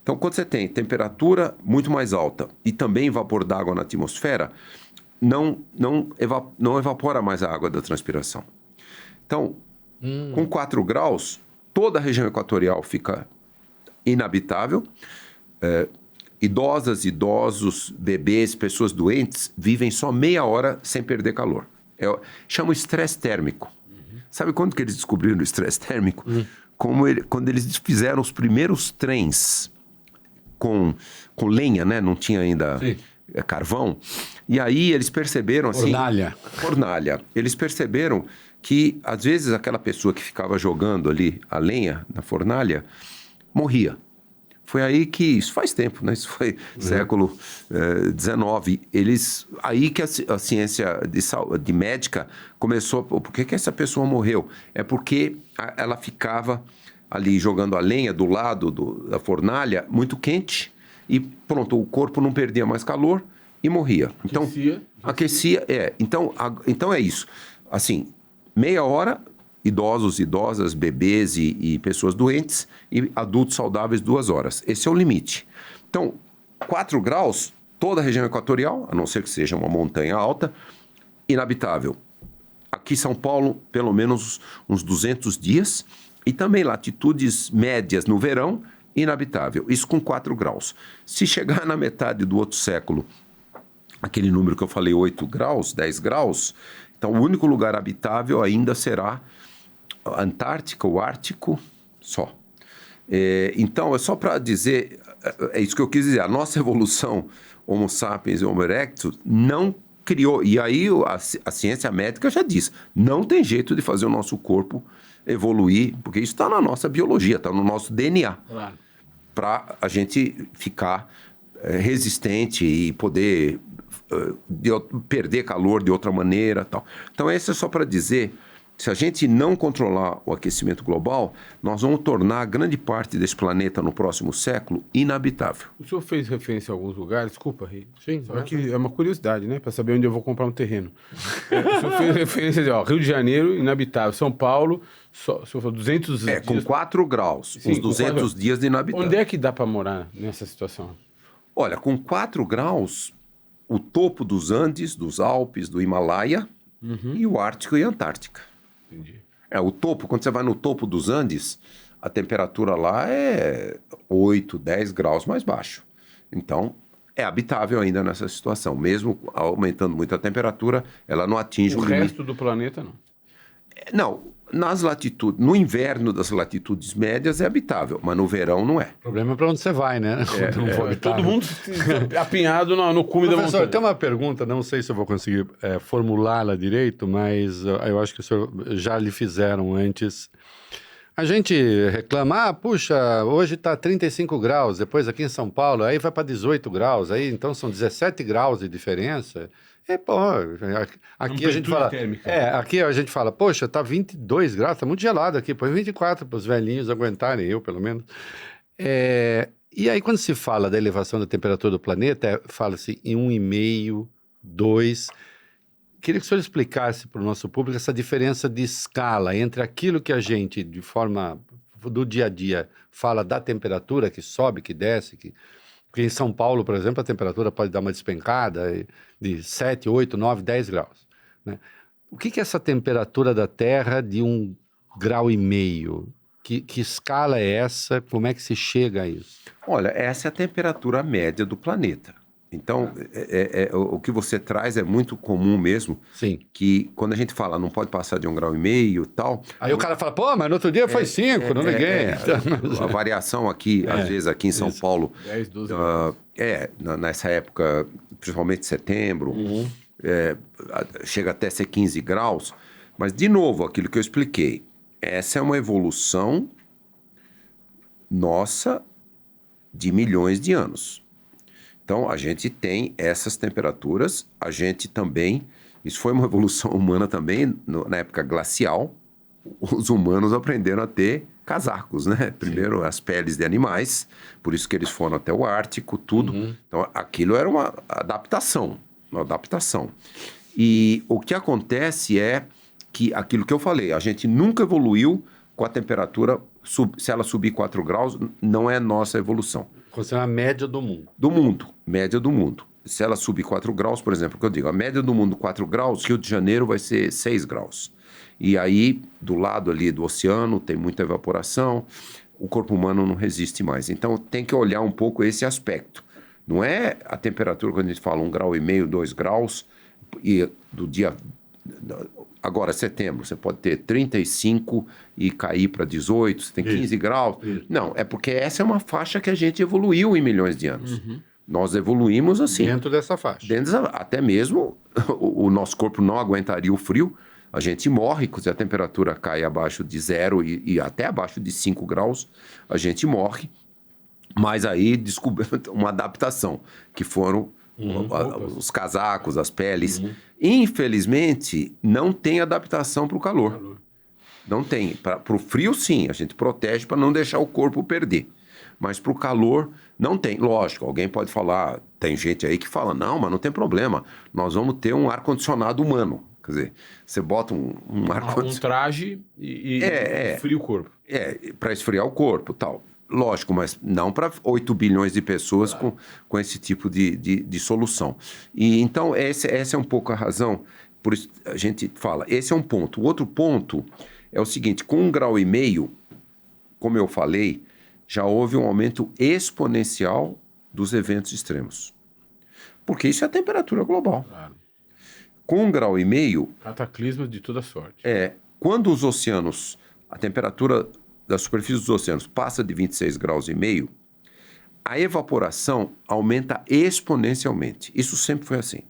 [SPEAKER 3] Então, quando você tem temperatura muito mais alta e também vapor d'água na atmosfera, não evapora mais a água da transpiração. Então, com 4 graus, toda a região equatorial fica inabitável. Idosos, bebês, pessoas doentes vivem só meia hora sem perder calor. Chama estresse térmico. Sabe quando que eles descobriram o estresse térmico? Quando eles fizeram os primeiros trens com lenha, né? Não tinha ainda carvão. E aí eles perceberam assim... Fornalha. Eles perceberam que, às vezes, aquela pessoa que ficava jogando ali a lenha na fornalha morria. Foi aí que... Isso faz tempo, né? Isso foi século XIX. Aí que a ciência de médica começou... Por que essa pessoa morreu? É porque ela ficava ali jogando a lenha do lado da fornalha, muito quente, e pronto, o corpo não perdia mais calor e morria. Então, aquecia. Então é isso. Assim, meia hora, idosos, idosas, bebês e pessoas doentes, e adultos saudáveis 2 horas. Esse é o limite. Então, 4 graus, toda a região equatorial, a não ser que seja uma montanha alta, inabitável. Aqui em São Paulo, pelo menos uns 200 dias, e também latitudes médias no verão, inabitável. Isso com 4 graus. Se chegar na metade do outro século, aquele número que eu falei, 8 graus, 10 graus, então o único lugar habitável ainda será a Antártica, o Ártico, só. Então, é só para dizer, é isso que eu quis dizer, a nossa evolução Homo sapiens e Homo erectus não criou, e aí a ciência médica já diz, não tem jeito de fazer o nosso corpo evoluir, porque isso está na nossa biologia, está no nosso DNA, para a gente ficar resistente e poder perder calor de outra maneira, tal. Então, isso é só para dizer, se a gente não controlar o aquecimento global, nós vamos tornar grande parte desse planeta no próximo século inabitável.
[SPEAKER 2] O senhor fez referência a alguns lugares, desculpa, Rei.
[SPEAKER 1] Sim.
[SPEAKER 2] Só que é uma curiosidade, né? Para saber onde eu vou comprar um terreno. O senhor fez referência de Rio de Janeiro, inabitável. São Paulo, o senhor falou 200 dias.
[SPEAKER 3] Com 4 graus,
[SPEAKER 2] Sim,
[SPEAKER 3] uns 200 dias de inabitável.
[SPEAKER 2] Onde é que dá para morar nessa situação?
[SPEAKER 3] Olha, com 4 graus, o topo dos Andes, dos Alpes, do Himalaia, e o Ártico e a Antártica.
[SPEAKER 2] Entendi.
[SPEAKER 3] O topo, quando você vai no topo dos Andes, a temperatura lá é 8, 10 graus mais baixo. Então, é habitável ainda nessa situação. Mesmo aumentando muito a temperatura, ela não atinge o limite.
[SPEAKER 2] O resto do planeta, não?
[SPEAKER 3] Não, nas latitudes, no inverno das latitudes médias é habitável, mas no verão não é.
[SPEAKER 1] O problema é para onde você vai, né?
[SPEAKER 2] Todo mundo apinhado no cume da montanha.
[SPEAKER 1] Tem uma pergunta, não sei se eu vou conseguir formulá-la direito, mas eu acho que o senhor já lhe fizeram antes. A gente reclama, puxa, hoje está 35 graus, depois aqui em São Paulo, aí vai para 18 graus, aí então são 17 graus de diferença. Aqui a gente fala... aqui a gente fala, poxa, tá 22 graus, tá muito gelado aqui, põe 24 para os velhinhos aguentarem, eu pelo menos. E aí quando se fala da elevação da temperatura do planeta, fala-se em 1,5, 2... Queria que o senhor explicasse para o nosso público essa diferença de escala entre aquilo que a gente, de forma do dia a dia, fala da temperatura que sobe, que desce, porque em São Paulo, por exemplo, a temperatura pode dar uma despencada de 7, 8, 9, 10 graus. Né? O que é essa temperatura da Terra de 1,5 grau? Que escala é essa? Como é que se chega a isso?
[SPEAKER 3] Olha, essa é a temperatura média do planeta. Então, o que você traz é muito comum mesmo.
[SPEAKER 1] Sim.
[SPEAKER 3] Que quando a gente fala não pode passar de 1,5 grau e tal...
[SPEAKER 1] Aí o cara fala, pô, mas no outro dia foi 5, não liguei.
[SPEAKER 3] A variação aqui, às vezes aqui em São Paulo...
[SPEAKER 2] 10, 12
[SPEAKER 3] nessa época, principalmente setembro, chega até ser 15 graus. Mas, de novo, aquilo que eu expliquei, essa é uma evolução nossa de milhões de anos. Então, a gente tem essas temperaturas, a gente também... Isso foi uma evolução humana também, na época glacial. Os humanos aprenderam a ter casacos, né? Primeiro as peles de animais, por isso que eles foram até o Ártico, tudo. Então, aquilo era uma adaptação. E o que acontece é que, aquilo que eu falei, a gente nunca evoluiu com a temperatura, se ela subir 4 graus, não é nossa evolução.
[SPEAKER 1] Considerando a média do mundo.
[SPEAKER 3] Média do mundo. Se ela subir 4 graus, por exemplo, que eu digo, a média do mundo 4 graus, Rio de Janeiro vai ser 6 graus. E aí, do lado ali do oceano, tem muita evaporação, o corpo humano não resiste mais. Então, tem que olhar um pouco esse aspecto. Não é a temperatura, quando a gente fala 1,5 grau, 2 graus, e do dia... Agora, setembro, você pode ter 35 e cair para 18, você tem 15 graus. Não, é porque essa é uma faixa que a gente evoluiu em milhões de anos. Nós evoluímos assim.
[SPEAKER 1] Dentro dessa faixa.
[SPEAKER 3] Até mesmo o nosso corpo não aguentaria o frio. A gente morre se a temperatura cai abaixo de 0 e até abaixo de 5 graus, a gente morre. Mas aí descobriu uma adaptação, que foram os casacos, as peles. Infelizmente, não tem adaptação para o calor. Não tem. Para o frio, sim, a gente protege para não deixar o corpo perder. Mas para o calor, não tem. Lógico, alguém pode falar, tem gente aí que fala, não, mas não tem problema, nós vamos ter um ar-condicionado humano. Quer dizer, você bota um ar-condicionado...
[SPEAKER 2] Um traje e esfria o corpo.
[SPEAKER 3] Para esfriar o corpo e tal. Lógico, mas não para 8 bilhões de pessoas com esse tipo de solução. E então, essa é um pouco a razão, por isso a gente fala, esse é um ponto. O outro ponto é o seguinte, com 1,5 grau, como eu falei, já houve um aumento exponencial dos eventos extremos. Porque isso é a temperatura global.
[SPEAKER 2] Claro.
[SPEAKER 3] Com 1,5 grau...
[SPEAKER 2] Cataclisma de toda sorte.
[SPEAKER 3] Quando os oceanos, a temperatura da superfície dos oceanos passa de 26,5 graus, a evaporação aumenta exponencialmente. Isso sempre foi assim.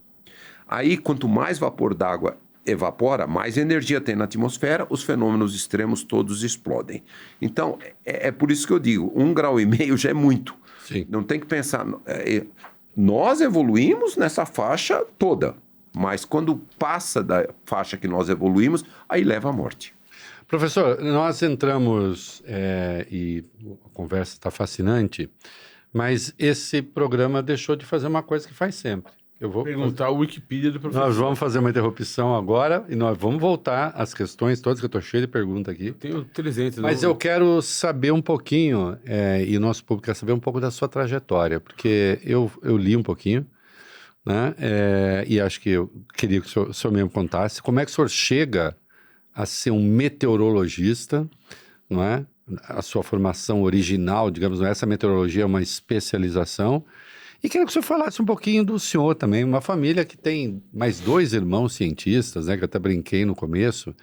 [SPEAKER 3] Aí, quanto mais vapor d'água evapora, mais energia tem na atmosfera, os fenômenos extremos todos explodem. Então, é por isso que eu digo, 1,5 grau já é muito.
[SPEAKER 1] Sim.
[SPEAKER 3] Não tem que pensar... nós evoluímos nessa faixa toda, mas quando passa da faixa que nós evoluímos, aí leva à morte.
[SPEAKER 1] Professor, nós entramos e a conversa está fascinante, mas esse programa deixou de fazer uma coisa que faz sempre. Eu vou
[SPEAKER 2] perguntar o Wikipedia do professor.
[SPEAKER 1] Nós vamos fazer uma interrupção agora e nós vamos voltar às questões todas, que eu estou cheio de perguntas aqui.
[SPEAKER 2] Eu tenho 300.
[SPEAKER 1] Mas eu quero saber um pouquinho, e o nosso público quer saber um pouco da sua trajetória, porque eu li um pouquinho, né? E acho que eu queria que o senhor mesmo contasse como é que o senhor chega a ser um meteorologista, não é? A sua formação original, digamos, essa meteorologia é uma especialização. E queria que o senhor falasse um pouquinho do senhor também, uma família que tem mais 2 irmãos cientistas, né, que eu até brinquei no começo.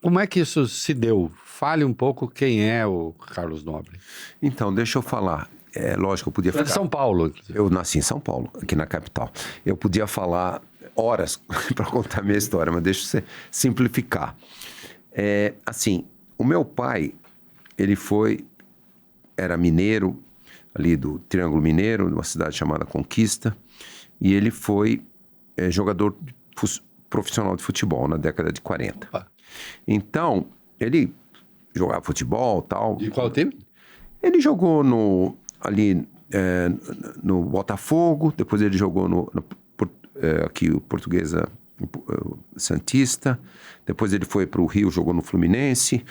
[SPEAKER 1] Como é que isso se deu? Fale um pouco quem é o Carlos Nobre.
[SPEAKER 3] Então, deixa eu falar. Lógico, eu podia ficar...
[SPEAKER 1] de São Paulo.
[SPEAKER 3] Eu nasci em São Paulo, aqui na capital. Eu podia falar horas para contar minha história, mas deixa eu simplificar. Assim, o meu pai, ele era mineiro, ali do Triângulo Mineiro, numa cidade chamada Conquista, e ele foi jogador profissional de futebol na década de 40. Opa. Então, ele jogava futebol e tal.
[SPEAKER 1] De qual time?
[SPEAKER 3] Ele jogou ali no Botafogo, depois ele jogou aqui o Portuguesa Santista, depois ele foi para o Rio, jogou no Fluminense.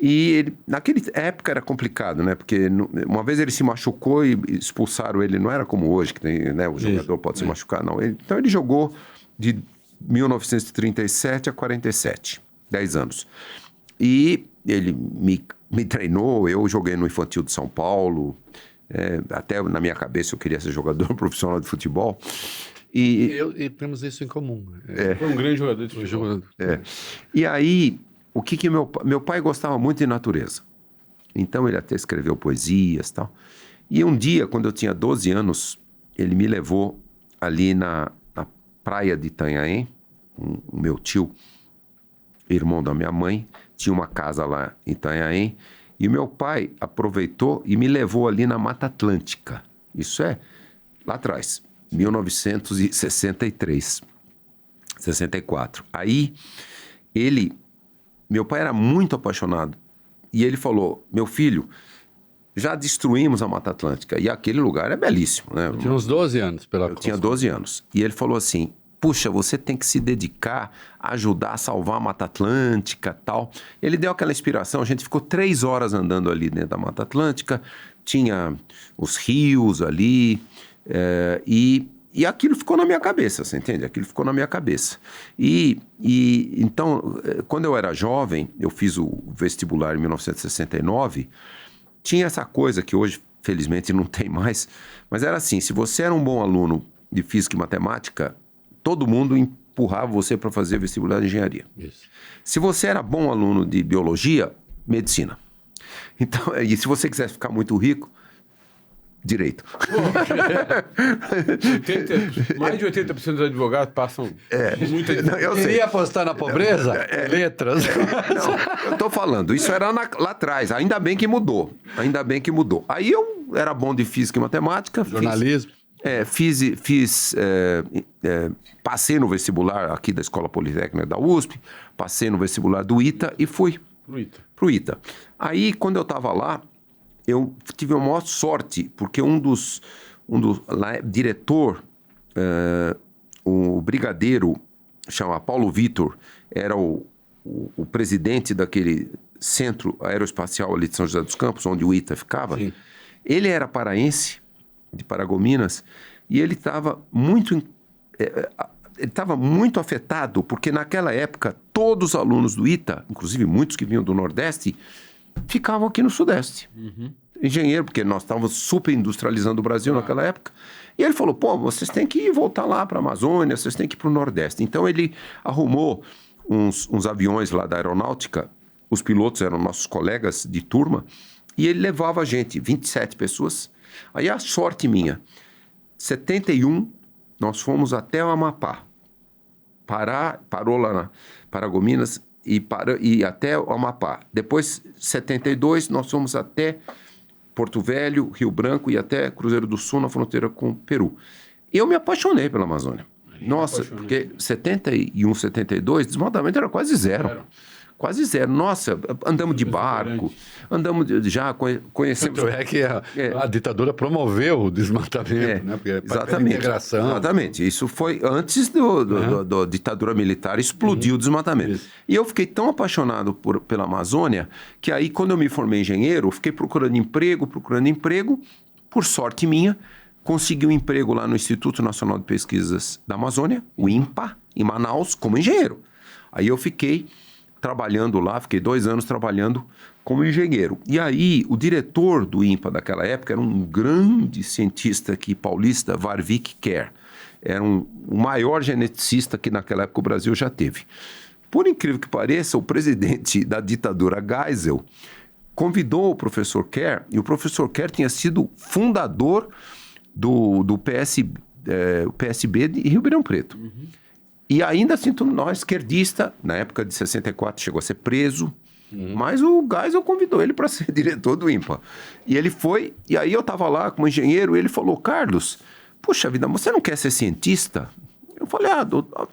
[SPEAKER 3] E ele, naquela época era complicado, né? Porque uma vez ele se machucou e expulsaram ele. Não era como hoje, que tem, né? O jogador pode se machucar, não. Então ele jogou de 1937 a 47, 10 anos. E ele me treinou, eu joguei no Infantil de São Paulo, Até na minha cabeça eu queria ser jogador profissional de futebol. E
[SPEAKER 1] temos isso em comum.
[SPEAKER 2] Foi um grande jogador de futebol.
[SPEAKER 3] E aí, o que meu pai gostava muito de natureza. Então ele até escreveu poesias e tal. E um dia, quando eu tinha 12 anos, ele me levou ali na praia de Itanhaém. O meu tio, irmão da minha mãe, tinha uma casa lá em Itanhaém. E o meu pai aproveitou e me levou ali na Mata Atlântica. Isso é lá atrás, 1963, 64. Aí, meu pai era muito apaixonado. E ele falou, meu filho, já destruímos a Mata Atlântica. E aquele lugar é belíssimo, né?
[SPEAKER 1] Eu tinha uns 12 anos
[SPEAKER 3] Eu tinha 12 anos. E ele falou assim, puxa, você tem que se dedicar a ajudar a salvar a Mata Atlântica e tal. Ele deu aquela inspiração, a gente ficou 3 horas andando ali dentro da Mata Atlântica, tinha os rios ali, e aquilo ficou na minha cabeça, você entende? Aquilo ficou na minha cabeça. Então, quando eu era jovem, eu fiz o vestibular em 1969, tinha essa coisa que hoje, felizmente, não tem mais, mas era assim, se você era um bom aluno de física e matemática, todo mundo empurrava você para fazer vestibular de engenharia.
[SPEAKER 1] Isso.
[SPEAKER 3] Se você era bom aluno de biologia, medicina. Então, e se você quisesse ficar muito rico, direito.
[SPEAKER 2] Mais de 80% dos advogados passam muita
[SPEAKER 3] Eu
[SPEAKER 1] Queria apostar na pobreza? Letras.
[SPEAKER 3] Não, eu tô falando, isso era lá atrás, ainda bem que mudou. Aí eu era bom de física e matemática.
[SPEAKER 1] Jornalismo.
[SPEAKER 3] Passei no vestibular aqui da Escola Politécnica da USP, passei no vestibular do ITA e fui pro ITA. Aí, quando eu estava lá, eu tive a maior sorte, porque um dos diretor, o brigadeiro, chama Paulo Vitor, era o presidente daquele centro aeroespacial ali de São José dos Campos, onde o ITA ficava. Sim. Ele era paraense, de Paragominas, e ele estava muito afetado, porque naquela época todos os alunos do ITA, inclusive muitos que vinham do Nordeste, ficavam aqui no Sudeste. Uhum. Engenheiro, porque nós estávamos super industrializando o Brasil naquela época. E ele falou, vocês têm que voltar lá para a Amazônia, vocês têm que ir para o Nordeste. Então ele arrumou uns aviões lá da aeronáutica, os pilotos eram nossos colegas de turma, e ele levava a gente, 27 pessoas. Aí a sorte minha, 71, nós fomos até o Amapá. Parou lá na Paragominas e até o Amapá. Depois, 72, nós fomos até Porto Velho, Rio Branco e até Cruzeiro do Sul, na fronteira com o Peru. Eu me apaixonei pela Amazônia. Nossa, porque 71, 72, desmatamento era quase zero. Quase zero. Nossa, andamos de barco, conhecemos...
[SPEAKER 1] Tanto é que a ditadura promoveu o desmatamento, né? Porque
[SPEAKER 3] exatamente.
[SPEAKER 1] Integração.
[SPEAKER 3] Exatamente. Isso foi antes da ditadura militar, explodiu o desmatamento. Isso. E eu fiquei tão apaixonado pela Amazônia, que aí, quando eu me formei engenheiro, eu fiquei procurando emprego. Por sorte minha, consegui um emprego lá no Instituto Nacional de Pesquisas da Amazônia, o INPA, em Manaus, como engenheiro. Aí eu fiquei trabalhando lá, fiquei 2 anos trabalhando como engenheiro. E aí, o diretor do INPA daquela época era um grande cientista aqui paulista, Warwick Kerr. Era o maior geneticista que naquela época o Brasil já teve. Por incrível que pareça, o presidente da ditadura Geisel convidou o professor Kerr, e o professor Kerr tinha sido fundador do PSB de Ribeirão Preto. Uhum. E ainda assim, nós, esquerdista, na época de 64, chegou a ser preso, mas o Geisel convidou ele para ser diretor do INPA. E ele foi, e aí eu estava lá como engenheiro, e ele falou, Carlos, puxa vida, você não quer ser cientista? Eu falei,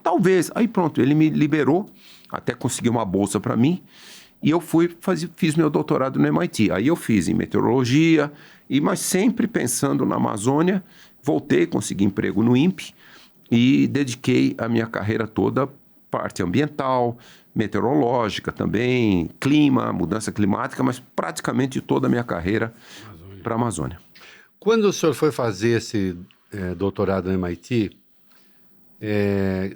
[SPEAKER 3] talvez. Aí pronto, ele me liberou, até conseguiu uma bolsa para mim, e eu fiz meu doutorado no MIT. Aí eu fiz em meteorologia, mas sempre pensando na Amazônia, voltei, consegui emprego no INPE, e dediquei a minha carreira toda à parte ambiental, meteorológica também, clima, mudança climática, mas praticamente toda a minha carreira para a Amazônia.
[SPEAKER 1] Quando o senhor foi fazer esse doutorado no MIT,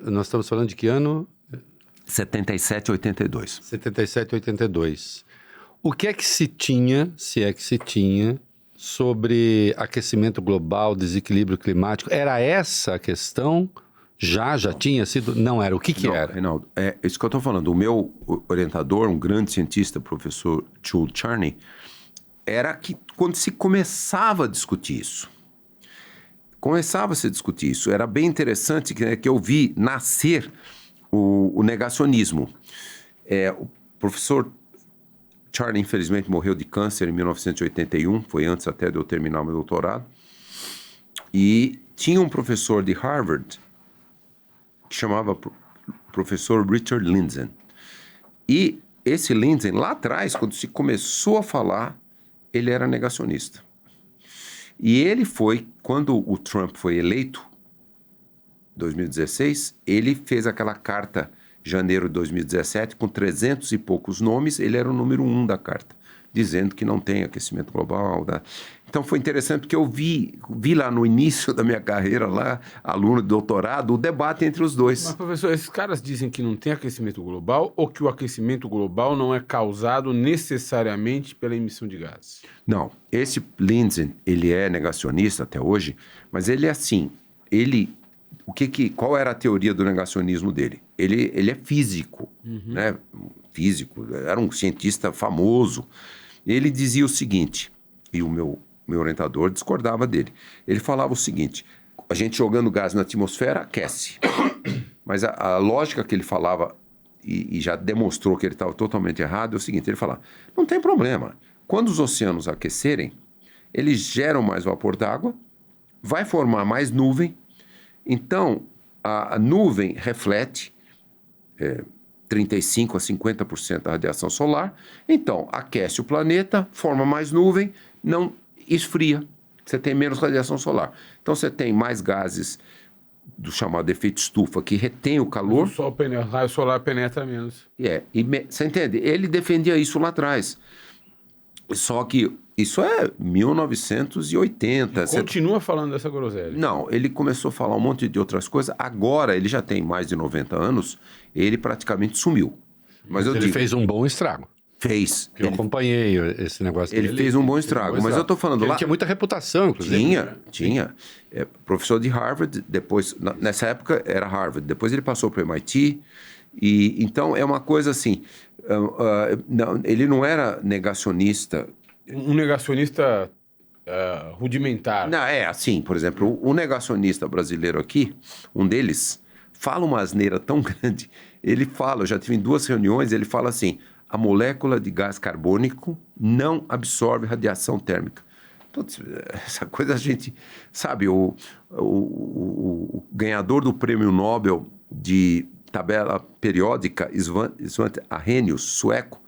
[SPEAKER 1] nós estamos falando de que ano?
[SPEAKER 3] 77, 82.
[SPEAKER 1] 77, 82. O que é que se tinha, se é que se tinha, sobre aquecimento global, desequilíbrio climático. Era essa a questão? Já tinha sido? Não era. O que
[SPEAKER 3] Não,
[SPEAKER 1] era?
[SPEAKER 3] Reinaldo, é isso que eu estou falando. O meu orientador, um grande cientista, professor Jules Charney, era que quando se começava a discutir isso, era bem interessante que eu vi nascer o negacionismo. O professor Charney, infelizmente, morreu de câncer em 1981, foi antes até de eu terminar meu doutorado, e tinha um professor de Harvard que chamava professor Richard Lindzen. E esse Lindzen, lá atrás, quando se começou a falar, ele era negacionista. E ele foi, quando o Trump foi eleito, em 2016, ele fez aquela carta, janeiro de 2017, com 300 e poucos nomes, ele era o número 1 da carta, dizendo que não tem aquecimento global. Então foi interessante porque eu vi lá no início da minha carreira, lá, aluno de doutorado, o debate entre os dois.
[SPEAKER 2] Mas, professor, esses caras dizem que não tem aquecimento global ou que o aquecimento global não é causado necessariamente pela emissão de gases?
[SPEAKER 3] Não, esse Lindzen, ele é negacionista até hoje, mas ele é assim, qual era a teoria do negacionismo dele? Ele é físico, né? Físico, era um cientista famoso. Ele dizia o seguinte, e o meu orientador discordava dele. Ele falava o seguinte, a gente jogando gás na atmosfera aquece. Mas a lógica que ele falava, e já demonstrou que ele estava totalmente errado, é o seguinte, ele falava, não tem problema, quando os oceanos aquecerem, eles geram mais vapor d'água, vai formar mais nuvem, então a nuvem reflete 35% a 50% da radiação solar, então aquece o planeta, forma mais nuvem, não esfria, você tem menos radiação solar. Então você tem mais gases do chamado efeito estufa, que retém o calor.
[SPEAKER 2] O raio solar penetra menos.
[SPEAKER 3] Você entende? Ele defendia isso lá atrás. Só que isso é 1980.
[SPEAKER 2] Continua falando dessa groselha.
[SPEAKER 3] Não, ele começou a falar um monte de outras coisas. Agora, ele já tem mais de 90 anos, ele praticamente sumiu. Mas
[SPEAKER 1] ele fez um bom estrago.
[SPEAKER 3] Fez.
[SPEAKER 1] Eu acompanhei esse negócio
[SPEAKER 3] dele. Ele fez um bom estrago, mas eu estou falando lá...
[SPEAKER 1] Ele tinha muita reputação, inclusive.
[SPEAKER 3] Tinha. Professor de Harvard, depois... Nessa época era Harvard, depois ele passou para o MIT. E, então, é uma coisa assim... ele não era negacionista...
[SPEAKER 2] Um negacionista rudimentar.
[SPEAKER 3] Não, assim, por exemplo, o negacionista brasileiro aqui, um deles, fala uma asneira tão grande. Ele fala, eu já tive em 2 reuniões, ele fala assim... A molécula de gás carbônico não absorve radiação térmica. Putz, essa coisa a gente... Sabe, o ganhador do prêmio Nobel de tabela periódica, Svante Arrhenius, sueco,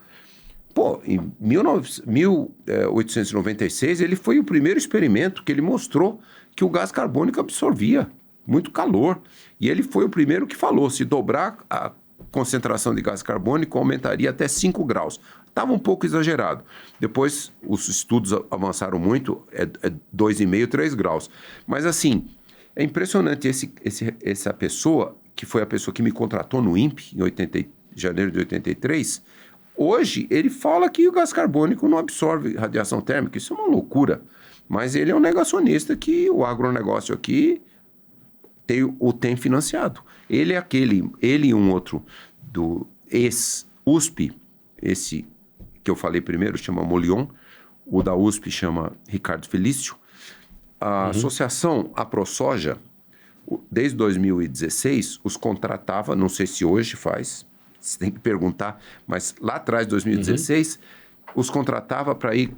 [SPEAKER 3] em 1896, ele foi o primeiro experimento que ele mostrou que o gás carbônico absorvia muito calor. E ele foi o primeiro que falou, se dobrar a concentração de gás carbônico aumentaria até 5 graus. Estava um pouco exagerado. Depois, os estudos avançaram muito, 2,5, 3 graus. Mas, assim, é impressionante essa pessoa, que foi a pessoa que me contratou no INPE, em janeiro de 83, hoje ele fala que o gás carbônico não absorve radiação térmica. Isso é uma loucura. Mas ele é um negacionista que o agronegócio aqui tem financiado. Ele e um outro do ex-USP, esse que eu falei primeiro chama Molion, o da USP chama Ricardo Felício. A associação AproSoja, desde 2016, os contratava, não sei se hoje faz, você tem que perguntar, mas lá atrás, 2016, os contratava para ir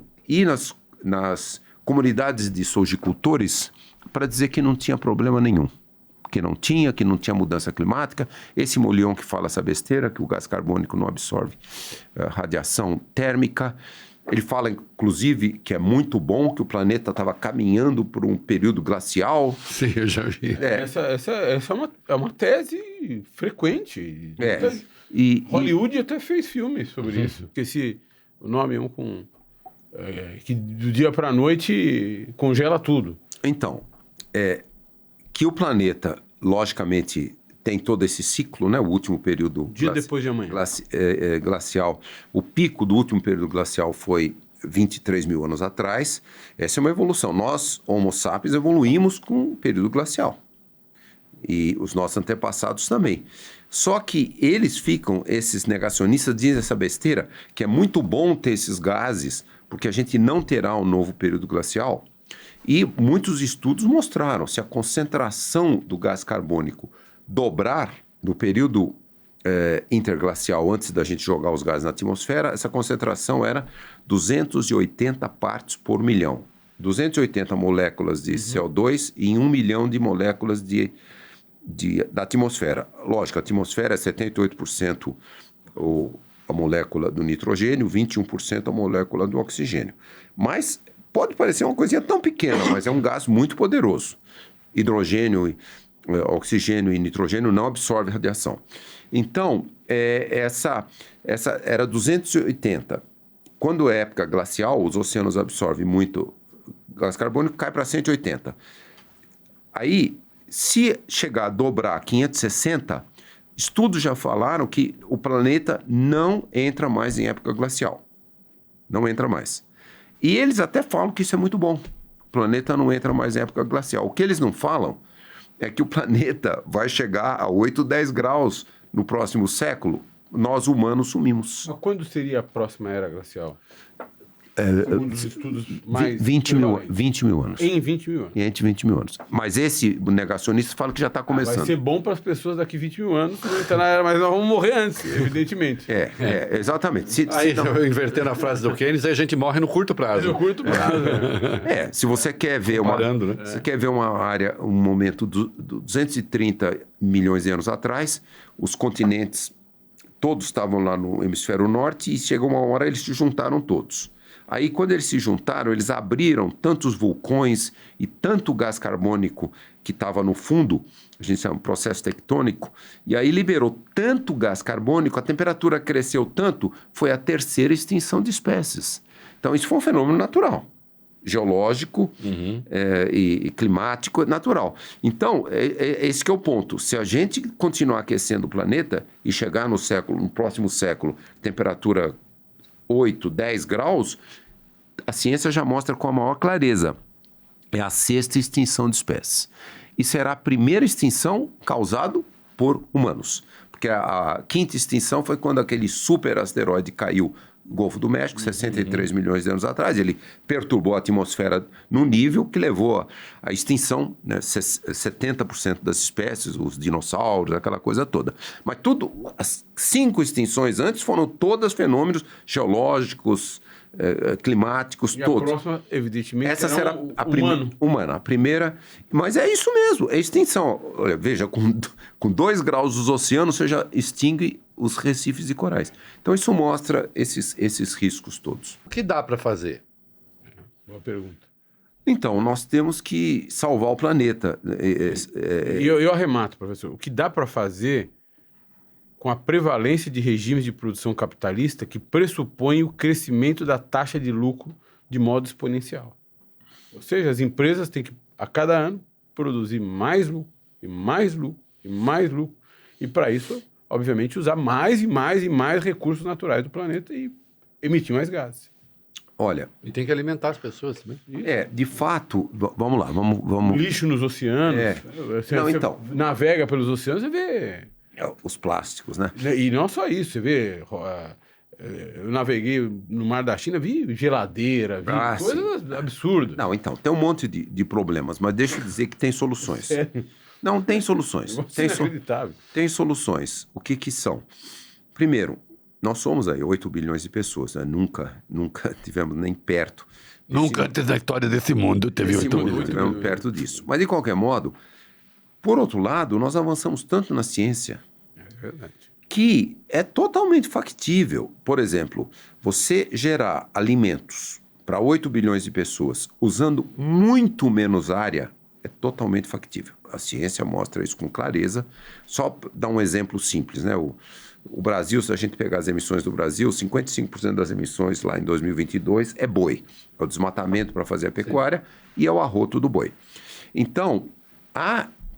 [SPEAKER 3] nas comunidades de sojicultores para dizer que não tinha problema nenhum. Que não tinha mudança climática. Esse Molion que fala essa besteira, que o gás carbônico não absorve radiação térmica. Ele fala, inclusive, que é muito bom, que o planeta estava caminhando por um período glacial.
[SPEAKER 1] Sim, eu já vi.
[SPEAKER 2] Essa é uma tese frequente. Hollywood até fez filmes sobre isso. Porque o nome é um com... que do dia para a noite congela tudo.
[SPEAKER 3] Então, que o planeta, logicamente, tem todo esse ciclo, né? O último período...
[SPEAKER 2] Dia depois de amanhã.
[SPEAKER 3] Glacial. O pico do último período glacial foi 23 mil anos atrás. Essa é uma evolução. Nós, Homo sapiens, evoluímos com o período glacial. E os nossos antepassados também. Só que esses negacionistas dizem essa besteira, que é muito bom ter esses gases, porque a gente não terá um novo período glacial. E muitos estudos mostraram, se a concentração do gás carbônico dobrar no período interglacial, antes da gente jogar os gases na atmosfera, essa concentração era 280 partes por milhão. 280 moléculas de CO2 em 1 milhão de moléculas da atmosfera. Lógico, a atmosfera é 78% a molécula do nitrogênio, 21% a molécula do oxigênio. Mas pode parecer uma coisinha tão pequena, mas é um gás muito poderoso. Hidrogênio, oxigênio e nitrogênio não absorvem radiação. Então, essa era 280. Quando é época glacial, os oceanos absorvem muito gás carbônico, cai para 180. Aí, se chegar a dobrar 560, estudos já falaram que o planeta não entra mais em época glacial. Não entra mais. E eles até falam que isso é muito bom. O planeta não entra mais em época glacial. O que eles não falam é que o planeta vai chegar a 8, 10 graus no próximo século. Nós, humanos, sumimos.
[SPEAKER 2] Mas quando seria a próxima era glacial? Um dos estudos mais...
[SPEAKER 3] 20 mil anos.
[SPEAKER 2] Em 20 mil anos.
[SPEAKER 3] Entre 20 mil anos. Mas esse negacionista fala que já está começando.
[SPEAKER 2] Vai ser bom para as pessoas daqui 20 mil anos, não entrar na era, mas nós vamos morrer antes, evidentemente.
[SPEAKER 3] Exatamente.
[SPEAKER 1] Invertendo a frase do Keynes, aí a gente morre no curto prazo.
[SPEAKER 2] No curto prazo.
[SPEAKER 3] Se você quer ver você quer ver uma área, um momento do 230 milhões de anos atrás, os continentes todos estavam lá no hemisfério norte e chegou uma hora eles se juntaram todos. Aí, quando eles se juntaram, eles abriram tantos vulcões e tanto gás carbônico que estava no fundo, a gente chama de processo tectônico, e aí liberou tanto gás carbônico, a temperatura cresceu tanto, foi a terceira extinção de espécies. Então, isso foi um fenômeno natural, geológico e climático natural. Então, esse que é o ponto. Se a gente continuar aquecendo o planeta e chegar no próximo século, temperatura 8, 10 graus, a ciência já mostra com a maior clareza. É a sexta extinção de espécies. E será a primeira extinção causada por humanos. Porque a quinta extinção foi quando aquele super asteroide caiu no Golfo do México, 63 milhões de anos atrás. Ele perturbou a atmosfera num nível que levou à extinção, né, 70% das espécies, os dinossauros, aquela coisa toda. Mas as 5 extinções antes foram todas fenômenos geológicos, climáticos, todos.
[SPEAKER 2] A próxima, evidentemente,
[SPEAKER 3] essa será
[SPEAKER 2] humana.
[SPEAKER 3] A primeira. Mas é isso mesmo, é extinção. Olha, veja, com 2 graus dos oceanos, você já extingue os recifes de corais. Então, isso mostra esses riscos todos.
[SPEAKER 1] O que dá para fazer?
[SPEAKER 2] Boa pergunta.
[SPEAKER 3] Então, nós temos que salvar o planeta.
[SPEAKER 2] Eu arremato, professor. O que dá para fazer com a prevalência de regimes de produção capitalista que pressupõem o crescimento da taxa de lucro de modo exponencial. Ou seja, as empresas têm que, a cada ano, produzir mais lucro, e mais lucro, e mais lucro. E, para isso, obviamente, usar mais e mais e mais recursos naturais do planeta e emitir mais gases.
[SPEAKER 3] Olha...
[SPEAKER 1] E tem que alimentar as pessoas também.
[SPEAKER 3] De fato... Vamos lá, vamos...
[SPEAKER 2] Lixo nos oceanos. Você navega pelos oceanos, você vê...
[SPEAKER 3] Os plásticos, né?
[SPEAKER 2] E não só isso, você vê... Eu naveguei no Mar da China, vi geladeira, vi coisas absurdas.
[SPEAKER 3] Não, então, tem um monte de problemas, mas deixa eu dizer que tem soluções. Não, tem soluções. Tem soluções. O que são? Primeiro, nós somos aí 8 bilhões de pessoas, né? Nunca tivemos nem perto.
[SPEAKER 1] Nunca antes da história desse mundo teve 8 bilhões.
[SPEAKER 3] Tivemos perto disso. Mas, de qualquer modo, por outro lado, nós avançamos tanto na ciência que é totalmente factível. Por exemplo, você gerar alimentos para 8 bilhões de pessoas usando muito menos área é totalmente factível. A ciência mostra isso com clareza. Só dar um exemplo simples, né? O Brasil, se a gente pegar as emissões do Brasil, 55% das emissões lá em 2022 é boi. É o desmatamento para fazer a pecuária e é o arroto do boi. Então,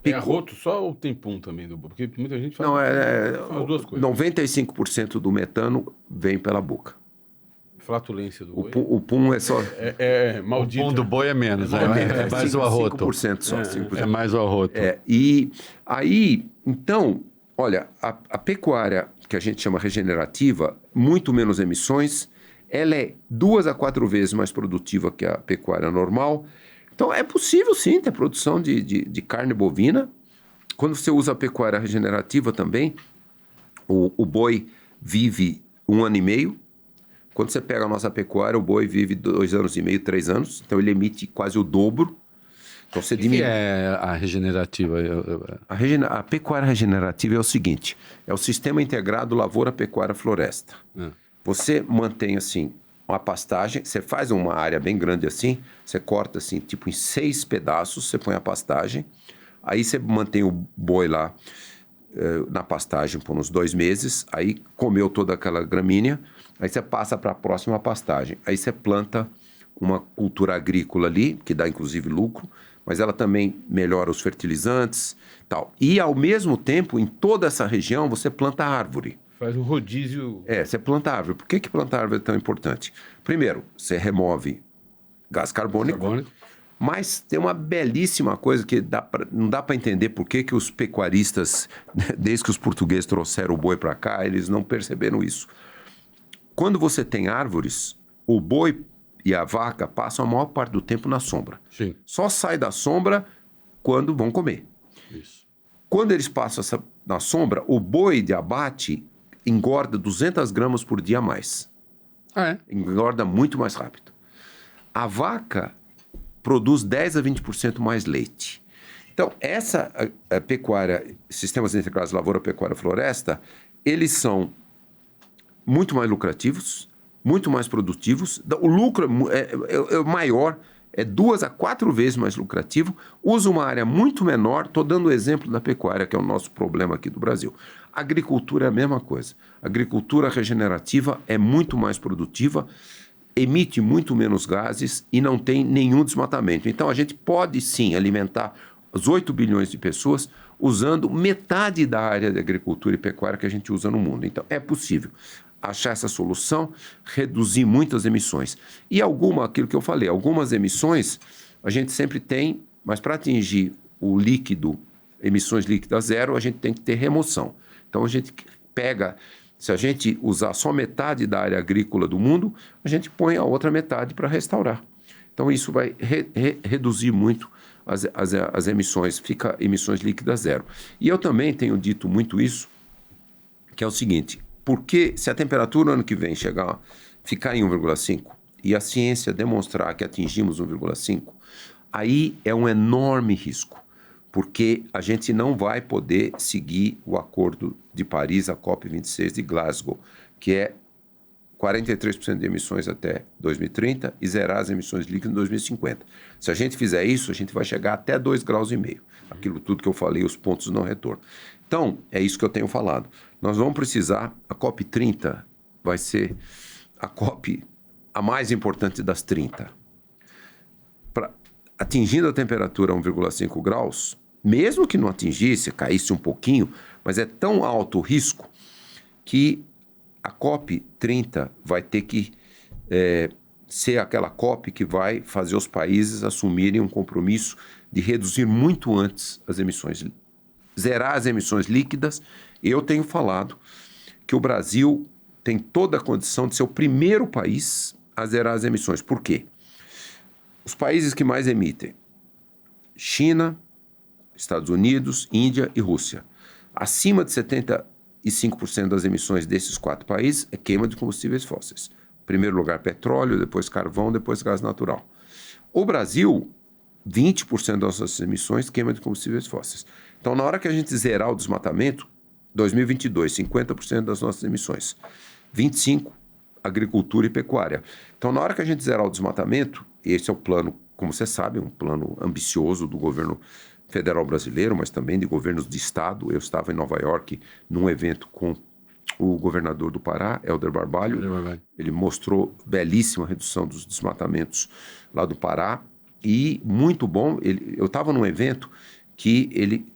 [SPEAKER 2] Tem arroto só ou tem pum também do boi? Porque muita gente fala
[SPEAKER 3] as duas coisas. 95% do metano vem pela boca.
[SPEAKER 2] Flatulência do boi.
[SPEAKER 3] O pum é só...
[SPEAKER 2] Maldito.
[SPEAKER 1] O pum do boi é menos, é mais o arroto.
[SPEAKER 3] 5% só. 5%.
[SPEAKER 1] É mais o arroto.
[SPEAKER 3] E aí, então, olha, a pecuária, que a gente chama regenerativa, muito menos emissões, ela é 2 a 4 vezes mais produtiva que a pecuária normal. Então, é possível, sim, ter produção de carne bovina. Quando você usa a pecuária regenerativa também, o boi vive 1 ano e meio. Quando você pega a nossa pecuária, o boi vive 2 anos e meio, 3 anos. Então, ele emite quase o dobro. Então, você diminui.
[SPEAKER 1] O que é a regenerativa?
[SPEAKER 3] A pecuária regenerativa é o seguinte: é o sistema integrado lavoura, pecuária, floresta. Você mantém, assim, uma pastagem, você faz uma área bem grande assim, você corta, assim, tipo em 6 pedaços, você põe a pastagem, aí você mantém o boi lá na pastagem por uns 2 meses, aí comeu toda aquela gramínea, aí você passa para a próxima pastagem. Aí você planta uma cultura agrícola ali, que dá inclusive lucro, mas ela também melhora os fertilizantes e tal. E ao mesmo tempo, em toda essa região, você planta árvore.
[SPEAKER 2] Faz um rodízio.
[SPEAKER 3] Você planta árvore. Por que plantar árvore é tão importante? Primeiro, você remove gás carbônico. Mas tem uma belíssima coisa que não dá para entender por que os pecuaristas, desde que os portugueses trouxeram o boi para cá, eles não perceberam isso. Quando você tem árvores, o boi e a vaca passam a maior parte do tempo na sombra.
[SPEAKER 1] Sim.
[SPEAKER 3] Só sai da sombra quando vão comer.
[SPEAKER 1] Isso.
[SPEAKER 3] Quando eles passam na sombra, o boi de abate engorda 200 gramas por dia a mais. Engorda muito mais rápido. A vaca produz 10 a 20% mais leite. Então, essa pecuária, sistemas integrados lavoura, pecuária, floresta, eles são muito mais lucrativos, muito mais produtivos. O lucro é maior, é 2 a 4 vezes mais lucrativo, usa uma área muito menor. Estou dando o exemplo da pecuária, que é o nosso problema aqui do Brasil. A agricultura é a mesma coisa. A agricultura regenerativa é muito mais produtiva, emite muito menos gases e não tem nenhum desmatamento. Então, a gente pode, sim, alimentar os 8 bilhões de pessoas usando metade da área de agricultura e pecuária que a gente usa no mundo. Então, é possível achar essa solução, reduzir muitas emissões. E aquilo que eu falei, algumas emissões a gente sempre tem, mas para atingir o líquido, emissões líquidas zero, a gente tem que ter remoção. Então, a gente pega... Se a gente usar só metade da área agrícola do mundo, a gente põe a outra metade para restaurar. Então, isso vai reduzir muito as emissões, fica emissões líquidas zero. E eu também tenho dito muito isso, que é o seguinte: porque se a temperatura no ano que vem ficar em 1,5 e a ciência demonstrar que atingimos 1,5, aí é um enorme risco. Porque a gente não vai poder seguir o Acordo de Paris, a COP26 de Glasgow, que é 43% de emissões até 2030 e zerar as emissões líquidas em 2050. Se a gente fizer isso, a gente vai chegar até 2,5 graus. Aquilo tudo que eu falei, os pontos de não retorno. Então, é isso que eu tenho falado. Nós vamos precisar, a COP30 vai ser a COP a mais importante das 30. Atingindo a temperatura 1,5 graus, mesmo que não atingisse, caísse um pouquinho, mas é tão alto o risco que a COP30 vai ter que ser aquela COP que vai fazer os países assumirem um compromisso de reduzir muito antes as emissões, zerar as emissões líquidas. Eu tenho falado que o Brasil tem toda a condição de ser o primeiro país a zerar as emissões. Por quê? Os países que mais emitem: China, Estados Unidos, Índia e Rússia. Acima de 75% das emissões desses 4 países é queima de combustíveis fósseis. Em primeiro lugar, petróleo, depois carvão, depois gás natural. O Brasil, 20% das nossas emissões queima de combustíveis fósseis. Então, na hora que a gente zerar o desmatamento, 2022, 50% das nossas emissões. 25%, agricultura e pecuária. Então, na hora que a gente zerar o desmatamento, esse é o plano, como você sabe, um plano ambicioso do governo federal brasileiro, mas também de governos de estado. Eu estava em Nova York num evento com o governador do Pará, Helder Barbalho. Ele mostrou belíssima redução dos desmatamentos lá do Pará e muito bom. Eu estava num evento que ele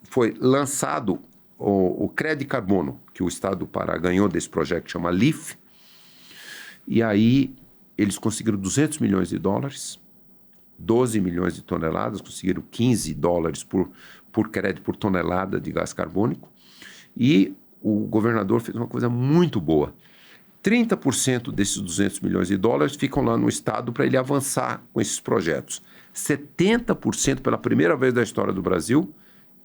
[SPEAKER 3] foi lançado o crédito de carbono que o estado do Pará ganhou desse projeto que chama LEAF. E aí eles conseguiram 200 milhões de dólares, 12 milhões de toneladas, conseguiram 15 dólares por crédito por tonelada de gás carbônico. E o governador fez uma coisa muito boa. 30% desses 200 milhões de dólares ficam lá no estado para ele avançar com esses projetos. 70%, pela primeira vez da história do Brasil,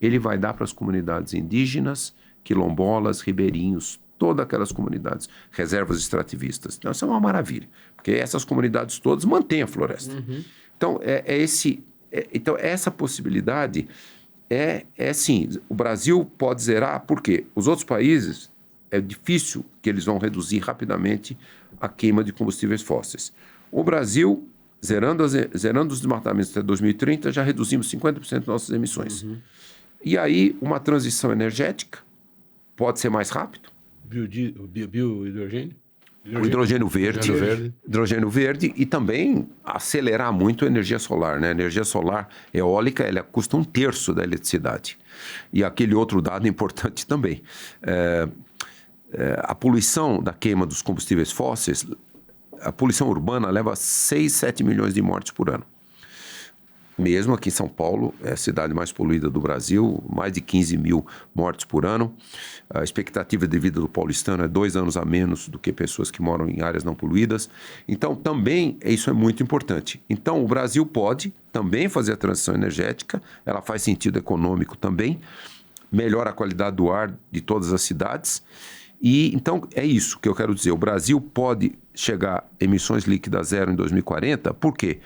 [SPEAKER 3] ele vai dar para as comunidades indígenas, quilombolas, ribeirinhos, todas aquelas comunidades, reservas extrativistas. Então, isso é uma maravilha, porque essas comunidades todas mantêm a floresta. Então, então, essa possibilidade sim, o Brasil pode zerar, porque os outros países, é difícil que eles vão reduzir rapidamente a queima de combustíveis fósseis. O Brasil, zerando os desmatamentos até 2030, já reduzimos 50% de nossas emissões. E aí, uma transição energética pode ser mais rápido.
[SPEAKER 2] Biohidrogênio?
[SPEAKER 3] O hidrogênio verde e também acelerar muito a energia solar, né? A energia solar eólica, ela custa 1/3 da eletricidade. E aquele outro dado importante também. A poluição da queima dos combustíveis fósseis, a poluição urbana leva 6, 7 milhões de mortes por ano. Mesmo aqui em São Paulo, é a cidade mais poluída do Brasil, mais de 15 mil mortes por ano. A expectativa de vida do paulistano é 2 anos a menos do que pessoas que moram em áreas não poluídas. Então, também, isso é muito importante. Então, o Brasil pode também fazer a transição energética, ela faz sentido econômico também, melhora a qualidade do ar de todas as cidades. E, então, é isso que eu quero dizer. O Brasil pode chegar a emissões líquidas zero em 2040, por quê?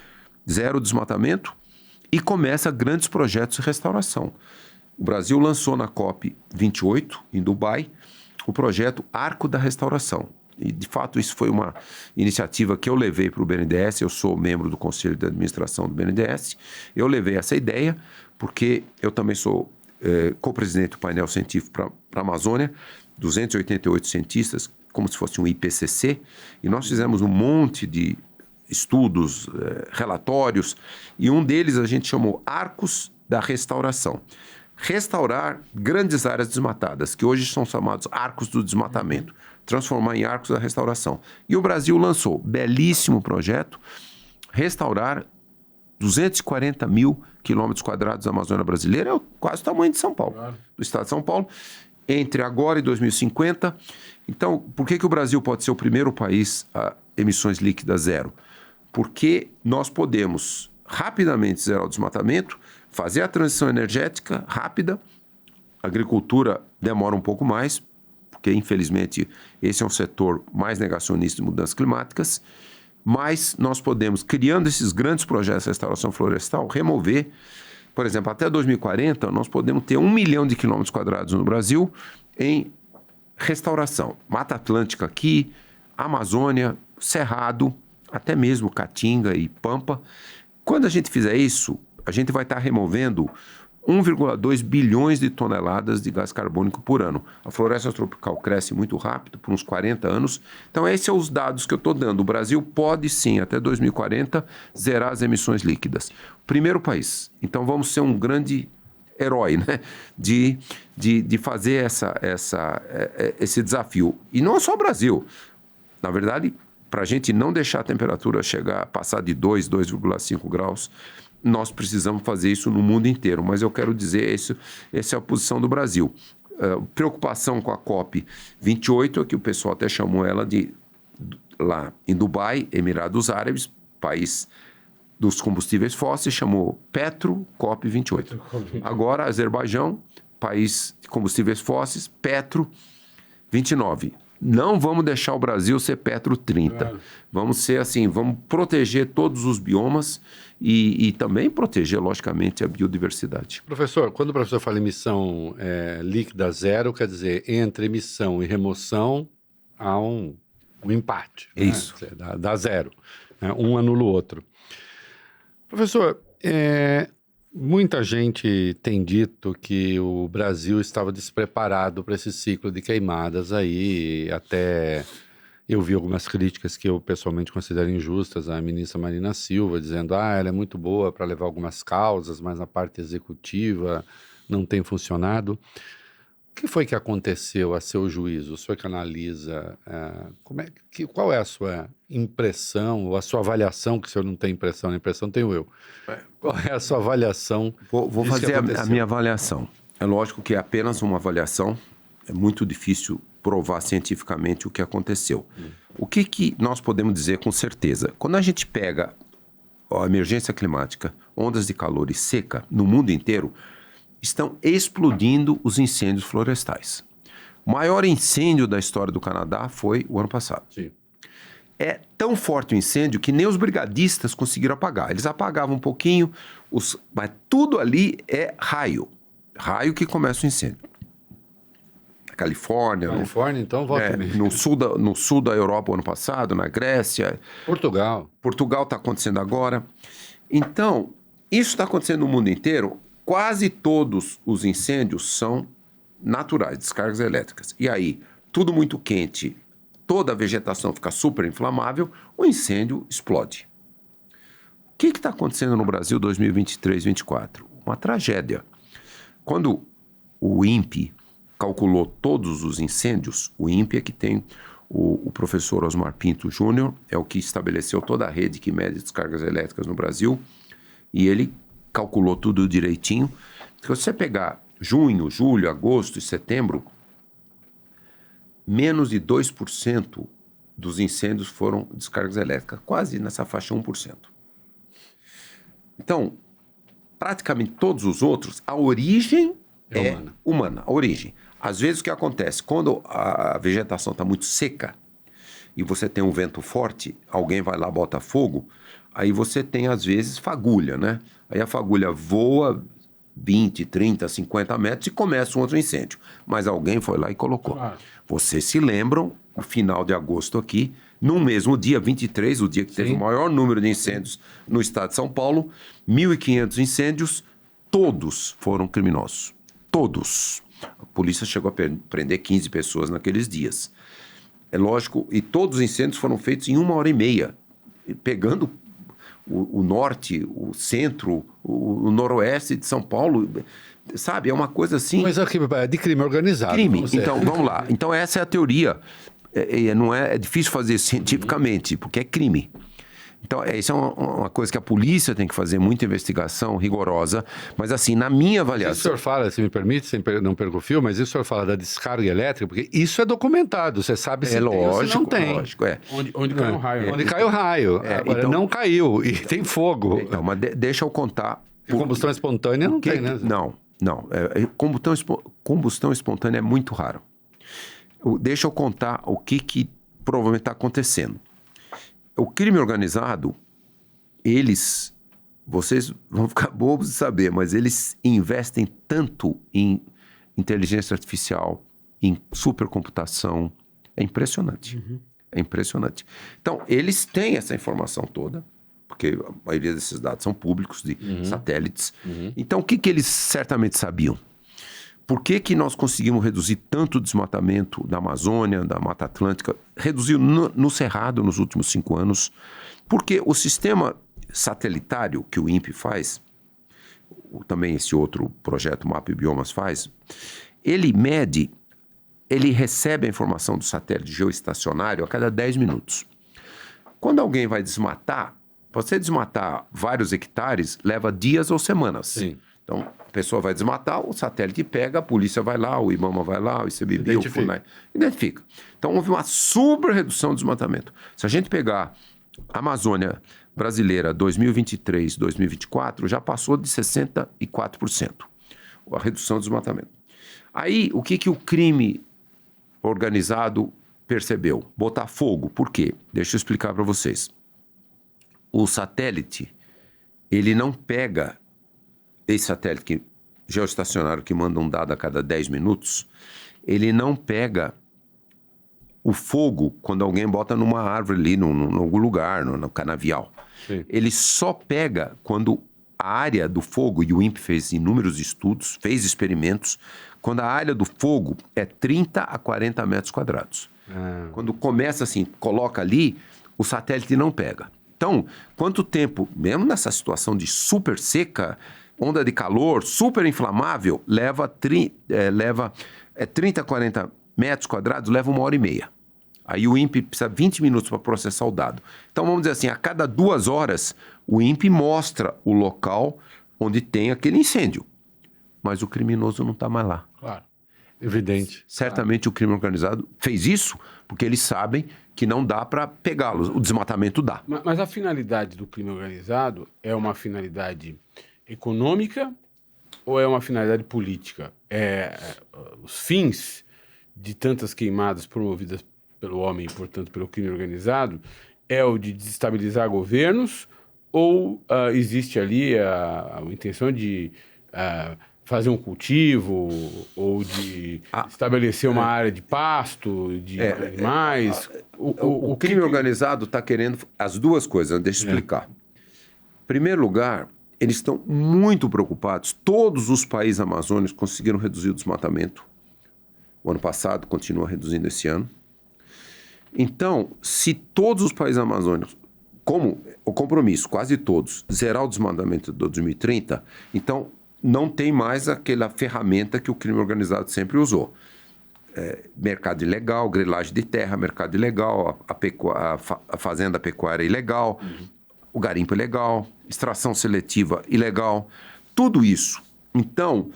[SPEAKER 3] Zero desmatamento, e começa grandes projetos de restauração. O Brasil lançou na COP28, em Dubai, o projeto Arco da Restauração. E, de fato, isso foi uma iniciativa que eu levei para o BNDES, eu sou membro do Conselho de Administração do BNDES, eu levei essa ideia porque eu também sou co-presidente do painel científico para a Amazônia, 288 cientistas, como se fosse um IPCC, e nós fizemos um monte de estudos, relatórios, e um deles a gente chamou Arcos da Restauração. Restaurar grandes áreas desmatadas, que hoje são chamados Arcos do Desmatamento, transformar em Arcos da Restauração. E o Brasil lançou, belíssimo projeto, restaurar 240 mil quilômetros quadrados da Amazônia brasileira, é quase o tamanho de São Paulo, do estado de São Paulo, entre agora e 2050. Então, por que o Brasil pode ser o primeiro país a emissões líquidas zero? Porque nós podemos rapidamente zerar o desmatamento, fazer a transição energética rápida, a agricultura demora um pouco mais, porque infelizmente esse é um setor mais negacionista de mudanças climáticas, mas nós podemos, criando esses grandes projetos de restauração florestal, remover, por exemplo, até 2040, nós podemos ter 1 milhão de quilômetros quadrados no Brasil em restauração. Mata Atlântica aqui, Amazônia, Cerrado, até mesmo Caatinga e Pampa. Quando a gente fizer isso, a gente vai estar removendo 1,2 bilhões de toneladas de gás carbônico por ano. A floresta tropical cresce muito rápido, por uns 40 anos. Então, esses são os dados que eu estou dando. O Brasil pode, sim, até 2040, zerar as emissões líquidas. Primeiro país. Então, vamos ser um grande herói, né? de fazer esse desafio. E não é só o Brasil. Na verdade, para a gente não deixar a temperatura passar de 2,5 graus, nós precisamos fazer isso no mundo inteiro. Mas eu quero dizer, essa é a posição do Brasil. Preocupação com a COP28, que o pessoal até chamou ela de, lá em Dubai, Emirados Árabes, país dos combustíveis fósseis, chamou Petro COP28. Agora, Azerbaijão, país de combustíveis fósseis, Petro 29. Não vamos deixar o Brasil ser Petro 30. Claro. Vamos ser assim, vamos proteger todos os biomas e também proteger, logicamente, a biodiversidade.
[SPEAKER 1] Professor, quando o professor fala emissão líquida zero, quer dizer, entre emissão e remoção há um empate.
[SPEAKER 3] Isso.
[SPEAKER 1] Né? Dá zero. Né? Um anula o outro. Professor, muita gente tem dito que o Brasil estava despreparado para esse ciclo de queimadas aí, até eu vi algumas críticas que eu pessoalmente considero injustas à ministra Marina Silva, dizendo ela é muito boa para levar algumas causas, mas na parte executiva não tem funcionado. O que foi que aconteceu a seu juízo? O senhor que analisa, qual é a sua impressão ou a sua avaliação, que o senhor não tem impressão, a impressão tenho eu. Qual é a sua avaliação?
[SPEAKER 3] Vou fazer a minha avaliação. É lógico que é apenas uma avaliação, é muito difícil provar cientificamente o que aconteceu. O que nós podemos dizer com certeza? Quando a gente pega a emergência climática, ondas de calor e seca no mundo inteiro, estão explodindo os incêndios florestais. O maior incêndio da história do Canadá foi o ano passado.
[SPEAKER 1] Sim.
[SPEAKER 3] É tão forte o incêndio que nem os brigadistas conseguiram apagar. Eles apagavam um pouquinho, mas tudo ali é raio. Raio que começa o incêndio. Califórnia,
[SPEAKER 1] então, volta
[SPEAKER 3] no sul da Europa, ano passado, na Grécia.
[SPEAKER 1] Portugal
[SPEAKER 3] está acontecendo agora. Então, isso está acontecendo no mundo inteiro. Quase todos os incêndios são naturais, descargas elétricas. E aí, tudo muito quente, toda a vegetação fica super inflamável, o incêndio explode. O que está acontecendo no Brasil 2023-24? Uma tragédia. Quando o INPE calculou todos os incêndios, o INPE é que tem o professor Osmar Pinto Júnior, é o que estabeleceu toda a rede que mede descargas elétricas no Brasil, e ele calculou tudo direitinho. Se você pegar junho, julho, agosto e setembro, menos de 2% dos incêndios foram descargas elétricas, quase nessa faixa 1%. Então, praticamente todos os outros, a origem é humana. A origem. Às vezes o que acontece, quando a vegetação está muito seca e você tem um vento forte, alguém vai lá, bota fogo, aí você tem às vezes fagulha, né? Aí a fagulha voa 20, 30, 50 metros e começa um outro incêndio. Mas alguém foi lá e colocou. Vocês se lembram, no final de agosto aqui, no mesmo dia, 23, o dia que teve o maior número de incêndios no estado de São Paulo, 1.500 incêndios, todos foram criminosos. Todos. A polícia chegou a prender 15 pessoas naqueles dias. É lógico, e todos os incêndios foram feitos em 1h30, pegando o norte, o centro, o noroeste de São Paulo, sabe? É uma coisa assim...
[SPEAKER 1] Mas de crime organizado.
[SPEAKER 3] Crime. Então, vamos lá. Então, essa é a teoria. É difícil fazer cientificamente, porque é crime. Então, isso é uma coisa que a polícia tem que fazer, muita investigação rigorosa, mas assim, na minha avaliação...
[SPEAKER 1] O senhor fala, se me permite, não perco o fio, mas isso o senhor fala da descarga elétrica, porque isso é documentado, você sabe se tem ou se não tem.
[SPEAKER 3] Lógico, é.
[SPEAKER 2] Onde cai o raio.
[SPEAKER 1] Onde cai o raio. Agora, não caiu, e tem fogo.
[SPEAKER 3] Então, mas deixa eu contar...
[SPEAKER 1] Combustão espontânea não tem, né?
[SPEAKER 3] Não. Combustão espontânea é muito raro. Deixa eu contar o que provavelmente está acontecendo. O crime organizado, vocês vão ficar bobos de saber, mas eles investem tanto em inteligência artificial, em supercomputação, é impressionante. É impressionante. Então, eles têm essa informação toda, porque a maioria desses dados são públicos, de satélites. Então, o que eles certamente sabiam? Por que nós conseguimos reduzir tanto o desmatamento da Amazônia, da Mata Atlântica? Reduziu no Cerrado nos últimos 5 anos. Porque o sistema satelitário que o INPE faz, também esse outro projeto Mapa e Biomas faz, ele recebe a informação do satélite geoestacionário a cada 10 minutos. Quando alguém vai desmatar, você desmatar vários hectares leva dias ou semanas.
[SPEAKER 1] Sim.
[SPEAKER 3] Então, a pessoa vai desmatar, o satélite pega, a polícia vai lá, o IBAMA vai lá, o ICBB, o FUNAI, identifica. Então, houve uma super redução do desmatamento. Se a gente pegar a Amazônia brasileira 2023, 2024, já passou de 64% a redução do desmatamento. Aí, o que o crime organizado percebeu? Botar fogo. Por quê? Deixa eu explicar para vocês. O satélite, ele não pega... Esse satélite geoestacionário que manda um dado a cada 10 minutos, ele não pega o fogo quando alguém bota numa árvore ali, em algum lugar, no canavial.
[SPEAKER 1] Sim.
[SPEAKER 3] Ele só pega quando a área do fogo, e o INPE fez inúmeros estudos, fez experimentos, quando a área do fogo é 30 a 40 metros quadrados. Quando começa assim, coloca ali, o satélite não pega. Então, quanto tempo, mesmo nessa situação de super seca, onda de calor, super inflamável, leva é 30, 40 metros quadrados, leva 1h30. Aí o INPE precisa 20 minutos para processar o dado. Então, vamos dizer assim, a cada 2 horas, o INPE mostra o local onde tem aquele incêndio. Mas o criminoso não está mais lá.
[SPEAKER 1] Claro. Evidente.
[SPEAKER 3] Certamente o crime organizado fez isso porque eles sabem que não dá para pegá-los. O desmatamento dá.
[SPEAKER 2] Mas a finalidade do crime organizado é uma finalidade econômica ou é uma finalidade política? Os fins de tantas queimadas promovidas pelo homem e, portanto, pelo crime organizado é o de desestabilizar governos ou existe ali a intenção de fazer um cultivo ou de estabelecer uma área de pasto, de animais?
[SPEAKER 3] O crime organizado está querendo as duas coisas, deixa eu explicar. Em primeiro lugar, eles estão muito preocupados. Todos os países amazônicos conseguiram reduzir o desmatamento. O ano passado, continua reduzindo esse ano. Então, se todos os países amazônicos, como o compromisso, quase todos, zerar o desmatamento de 2030, então não tem mais aquela ferramenta que o crime organizado sempre usou. Mercado ilegal, grilagem de terra, mercado ilegal, a fazenda pecuária ilegal, o garimpo ilegal, extração seletiva ilegal, tudo isso. Então,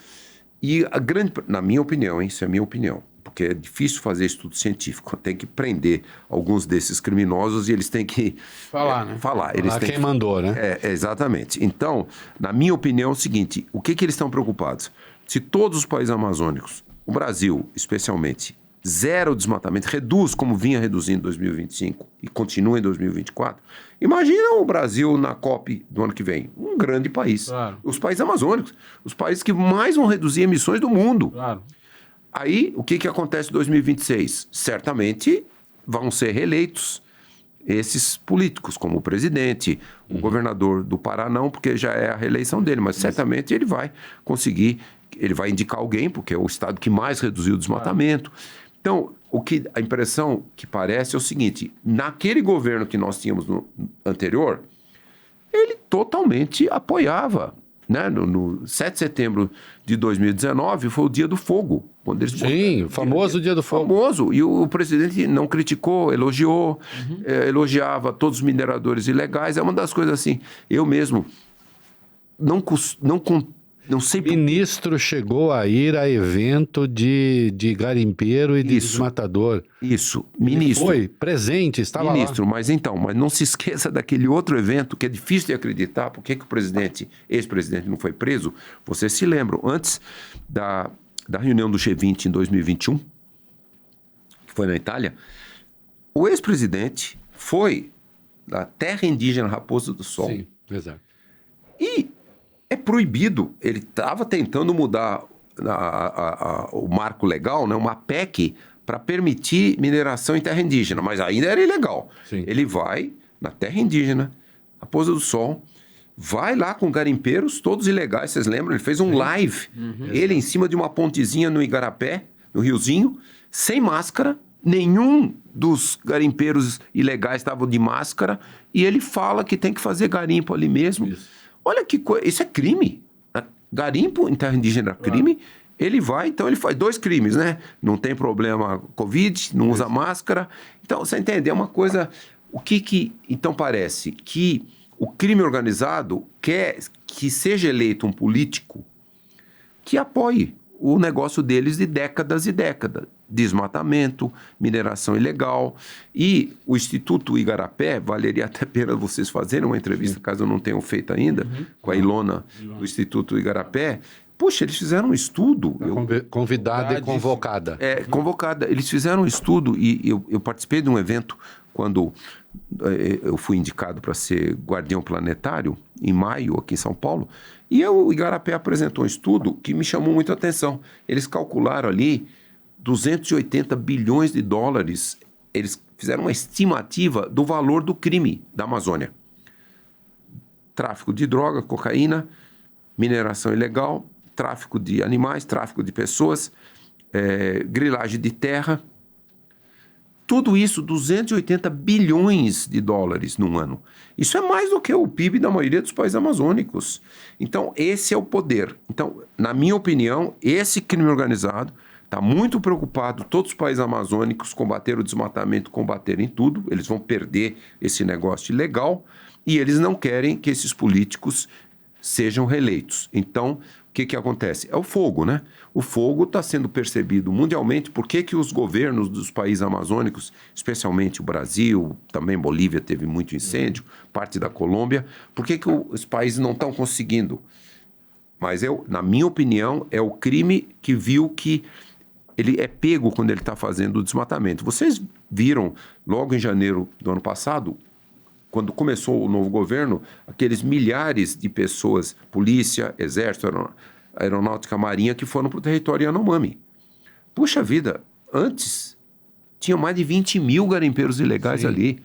[SPEAKER 3] na minha opinião, isso é a minha opinião, porque é difícil fazer estudo científico, tem que prender alguns desses criminosos e eles têm que
[SPEAKER 2] falar, né?
[SPEAKER 3] Falar.
[SPEAKER 1] Eles quem mandou, né?
[SPEAKER 3] Exatamente. Então, na minha opinião, é o seguinte, o que eles estão preocupados? Se todos os países amazônicos, o Brasil especialmente, zera o desmatamento, reduz como vinha reduzindo em 2025 e continua em 2024, imagina o Brasil na COP do ano que vem, um grande país.
[SPEAKER 2] Claro.
[SPEAKER 3] Os países amazônicos, os países que mais vão reduzir emissões do mundo.
[SPEAKER 2] Claro.
[SPEAKER 3] Aí, o que acontece em 2026? Certamente vão ser reeleitos esses políticos, como o presidente, o governador do Pará não, porque já é a reeleição dele, mas certamente ele vai conseguir, ele vai indicar alguém, porque é o estado que mais reduziu o desmatamento. Então, a impressão que parece é o seguinte, naquele governo que nós tínhamos no anterior, ele totalmente apoiava. Né? No 7 de setembro de 2019 foi o Dia do Fogo. Quando eles
[SPEAKER 1] o famoso Dia do Fogo.
[SPEAKER 3] Famoso. E o presidente não criticou, elogiou, elogiava todos os mineradores ilegais. É uma das coisas assim. Eu mesmo não sei...
[SPEAKER 1] O ministro chegou a ir a evento de garimpeiro e de desmatador.
[SPEAKER 3] Isso, ministro.
[SPEAKER 1] Foi presente, estava
[SPEAKER 3] ministro,
[SPEAKER 1] lá.
[SPEAKER 3] Mas não se esqueça daquele outro evento que é difícil de acreditar. Por que o ex-presidente não foi preso? Vocês se lembram, antes da reunião do G20 em 2021, que foi na Itália, o ex-presidente foi da terra indígena Raposa do Sol.
[SPEAKER 1] Sim, exato.
[SPEAKER 3] E é proibido, ele estava tentando mudar o marco legal, né, uma PEC, para permitir mineração em terra indígena, mas ainda era ilegal.
[SPEAKER 1] Sim.
[SPEAKER 3] Ele vai na terra indígena, Raposa do Sol, vai lá com garimpeiros, todos ilegais, vocês lembram? Ele fez um live, ele em cima de uma pontezinha no Igarapé, no riozinho, sem máscara, nenhum dos garimpeiros ilegais estava de máscara, e ele fala que tem que fazer garimpo ali mesmo.
[SPEAKER 1] Isso.
[SPEAKER 3] Olha que coisa, isso é crime. Garimpo em terra indígena é crime. Ele faz 2 crimes, né? Não tem problema Covid, não usa máscara. Então, você entende? É uma coisa... Então, parece que o crime organizado quer que seja eleito um político que apoie o negócio deles de décadas e décadas. Desmatamento, mineração ilegal. E o Instituto Igarapé, valeria até a pena vocês fazerem uma entrevista, caso não tenham feito ainda, com a Ilona do Instituto Igarapé. Puxa, eles fizeram um estudo.
[SPEAKER 1] Convidada e convocada.
[SPEAKER 3] Convocada. Eles fizeram um estudo e eu participei de um evento quando eu fui indicado para ser guardião planetário, em maio, aqui em São Paulo, e o Igarapé apresentou um estudo que me chamou muito a atenção. Eles calcularam ali 280 bilhões de dólares, eles fizeram uma estimativa do valor do crime da Amazônia. Tráfico de droga, cocaína, mineração ilegal, tráfico de animais, tráfico de pessoas, grilagem de terra. Tudo isso, 280 bilhões de dólares num ano. Isso é mais do que o PIB da maioria dos países amazônicos. Então, esse é o poder. Então, na minha opinião, esse crime organizado está está muito preocupado, todos os países amazônicos combateram o desmatamento, combaterem tudo, eles vão perder esse negócio ilegal e eles não querem que esses políticos sejam reeleitos. Então, o que acontece? É o fogo, né? O fogo está sendo percebido mundialmente. Por que os governos dos países amazônicos, especialmente o Brasil, também Bolívia teve muito incêndio, parte da Colômbia, por que os países não estão conseguindo? Mas, na minha opinião, é o crime que viu que ele é pego quando ele está fazendo o desmatamento. Vocês viram, logo em janeiro do ano passado, quando começou o novo governo, aqueles milhares de pessoas, polícia, exército, aeronáutica, marinha, que foram para o território Yanomami. Puxa vida, antes tinham mais de 20 mil garimpeiros ilegais ali.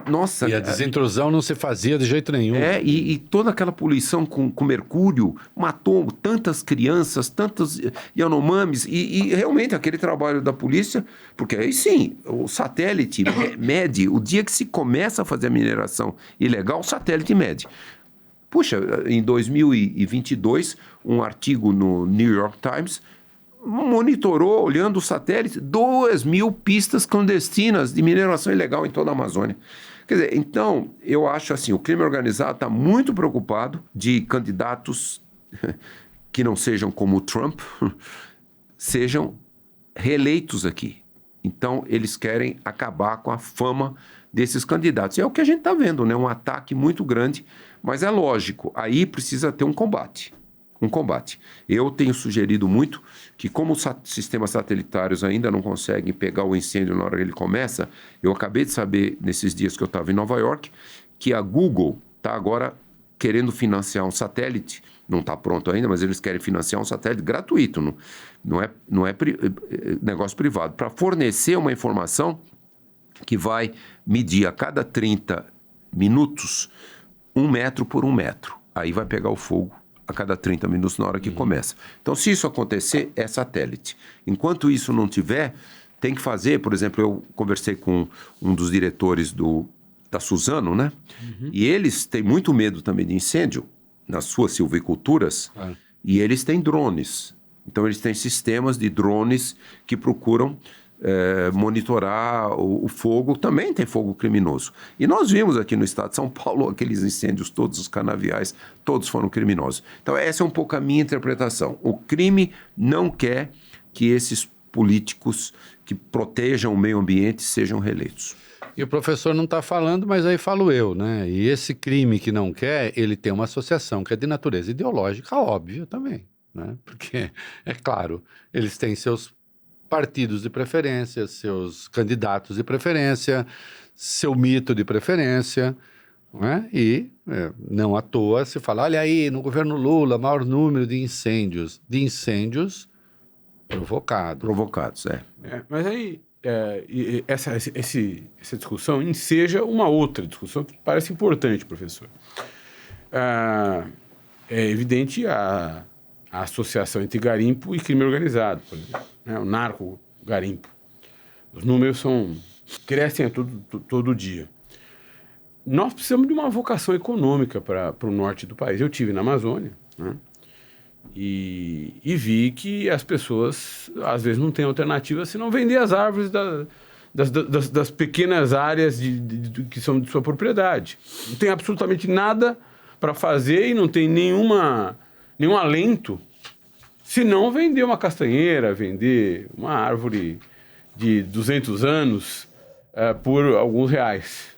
[SPEAKER 3] Nossa,
[SPEAKER 1] e a desintrusão não se fazia de jeito nenhum.
[SPEAKER 3] E toda aquela poluição com mercúrio matou tantas crianças, tantos Yanomamis, e realmente aquele trabalho da polícia, porque aí sim, o satélite mede, o dia que se começa a fazer a mineração ilegal, o satélite mede. Puxa, em 2022, um artigo no New York Times monitorou, olhando o satélite, 2.000 pistas clandestinas de mineração ilegal em toda a Amazônia. Quer dizer, então, eu acho assim, o crime organizado está muito preocupado de candidatos que não sejam como o Trump, sejam reeleitos aqui. Então, eles querem acabar com a fama desses candidatos. E é o que a gente está vendo, né? Um ataque muito grande, mas é lógico, aí precisa ter um combate. Eu tenho sugerido muito que, como os sistemas satelitários ainda não conseguem pegar o incêndio na hora que ele começa, eu acabei de saber, nesses dias que eu estava em Nova York, que a Google está agora querendo financiar um satélite, não está pronto ainda, mas eles querem financiar um satélite gratuito, não é negócio privado, para fornecer uma informação que vai medir a cada 30 minutos 1 metro por 1 metro. Aí vai pegar o fogo a cada 30 minutos na hora que começa. Então, se isso acontecer, é satélite. Enquanto isso não tiver, tem que fazer, por exemplo, eu conversei com um dos diretores da Suzano, né? E eles têm muito medo também de incêndio nas suas silviculturas, e eles têm drones. Então, eles têm sistemas de drones que procuram monitorar o fogo. Também tem fogo criminoso. E nós vimos aqui no estado de São Paulo aqueles incêndios, todos os canaviais, todos foram criminosos. Então, essa é um pouco a minha interpretação. O crime não quer que esses políticos que protejam o meio ambiente sejam reeleitos.
[SPEAKER 1] E o professor não está falando, mas aí falo eu, né? E esse crime que não quer, ele tem uma associação que é de natureza ideológica, óbvia também, né? Porque, é claro, eles têm seus partidos de preferência, seus candidatos de preferência, seu mito de preferência, né? E não à toa se fala, olha aí, no governo Lula, maior número de incêndios provocados.
[SPEAKER 2] Mas aí, essa discussão enseja uma outra discussão que parece importante, professor. É evidente a associação entre garimpo e crime organizado, por exemplo, né? O narco-garimpo. Os números crescem todo dia. Nós precisamos de uma vocação econômica para o norte do país. Eu estive na Amazônia, né? E vi que as pessoas, às vezes, não têm alternativa senão vender as árvores das pequenas áreas que são de sua propriedade. Não tem absolutamente nada para fazer e não tem nenhum alento, se não vender uma castanheira, vender uma árvore de 200 anos por alguns reais.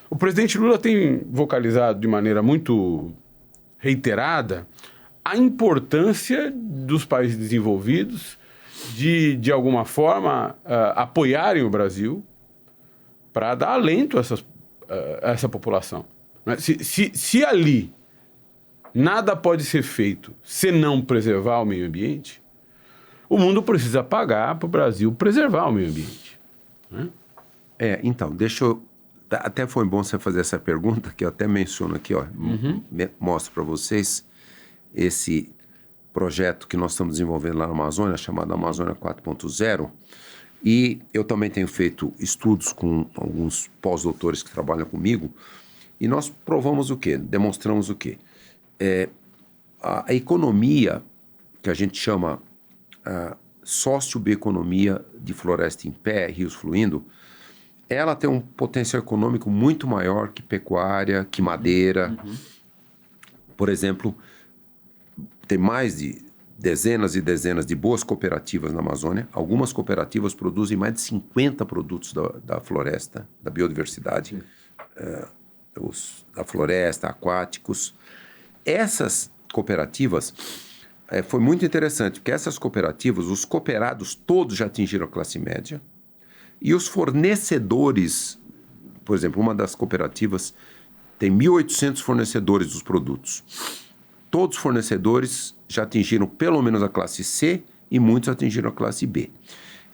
[SPEAKER 2] O presidente Lula tem vocalizado de maneira muito reiterada a importância dos países desenvolvidos de alguma forma, apoiarem o Brasil para dar alento a essa população. Se ali nada pode ser feito se não preservar o meio ambiente, o mundo precisa pagar para o Brasil preservar o meio ambiente. Né?
[SPEAKER 3] Então, deixa eu... Até foi bom você fazer essa pergunta, que eu até menciono aqui, ó, mostro para vocês esse projeto que nós estamos desenvolvendo lá na Amazônia, chamado Amazônia 4.0, e eu também tenho feito estudos com alguns pós-doutores que trabalham comigo, e nós provamos o quê? Demonstramos o quê? A economia, que a gente chama sociobioeconomia de floresta em pé, rios fluindo, ela tem um potencial econômico muito maior que pecuária, que madeira. Por exemplo, tem mais de dezenas e dezenas de boas cooperativas na Amazônia. Algumas cooperativas produzem mais de 50 produtos da floresta, da biodiversidade, da floresta, aquáticos. Essas cooperativas, foi muito interessante, porque essas cooperativas, os cooperados todos já atingiram a classe média, e os fornecedores, por exemplo, uma das cooperativas tem 1.800 fornecedores dos produtos. Todos os fornecedores já atingiram pelo menos a classe C e muitos atingiram a classe B.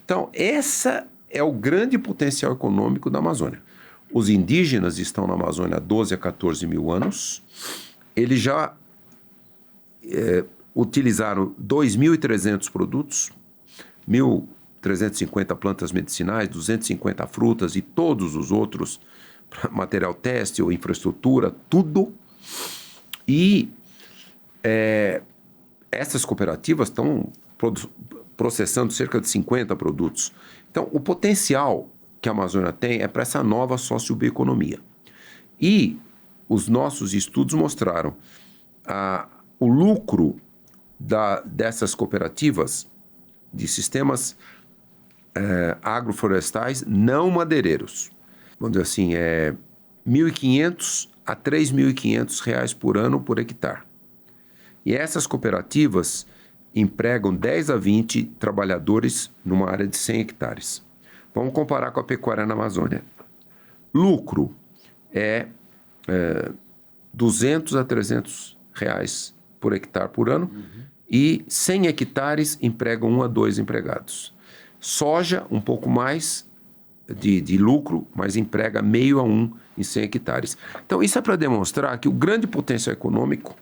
[SPEAKER 3] Então, esse é o grande potencial econômico da Amazônia. Os indígenas estão na Amazônia há 12 a 14 mil anos. Eles já utilizaram 2.300 produtos, 1.350 plantas medicinais, 250 frutas e todos os outros, material têxtil, infraestrutura, tudo. E essas cooperativas estão processando cerca de 50 produtos. Então, o potencial que a Amazônia tem é para essa nova sociobioeconomia. E os nossos estudos mostraram o lucro dessas cooperativas de sistemas agroflorestais não madeireiros. Vamos dizer assim, R$ 1.500 a R$ 3.500 por ano por hectare. E essas cooperativas empregam 10 a 20 trabalhadores numa área de 100 hectares. Vamos comparar com a pecuária na Amazônia. Lucro é 200 a 300 reais por hectare por ano, e 100 hectares empregam 1 a 2 empregados. Soja, um pouco mais de lucro, mas emprega meio a 1 em 100 hectares. Então, isso é para demonstrar que o grande potencial econômico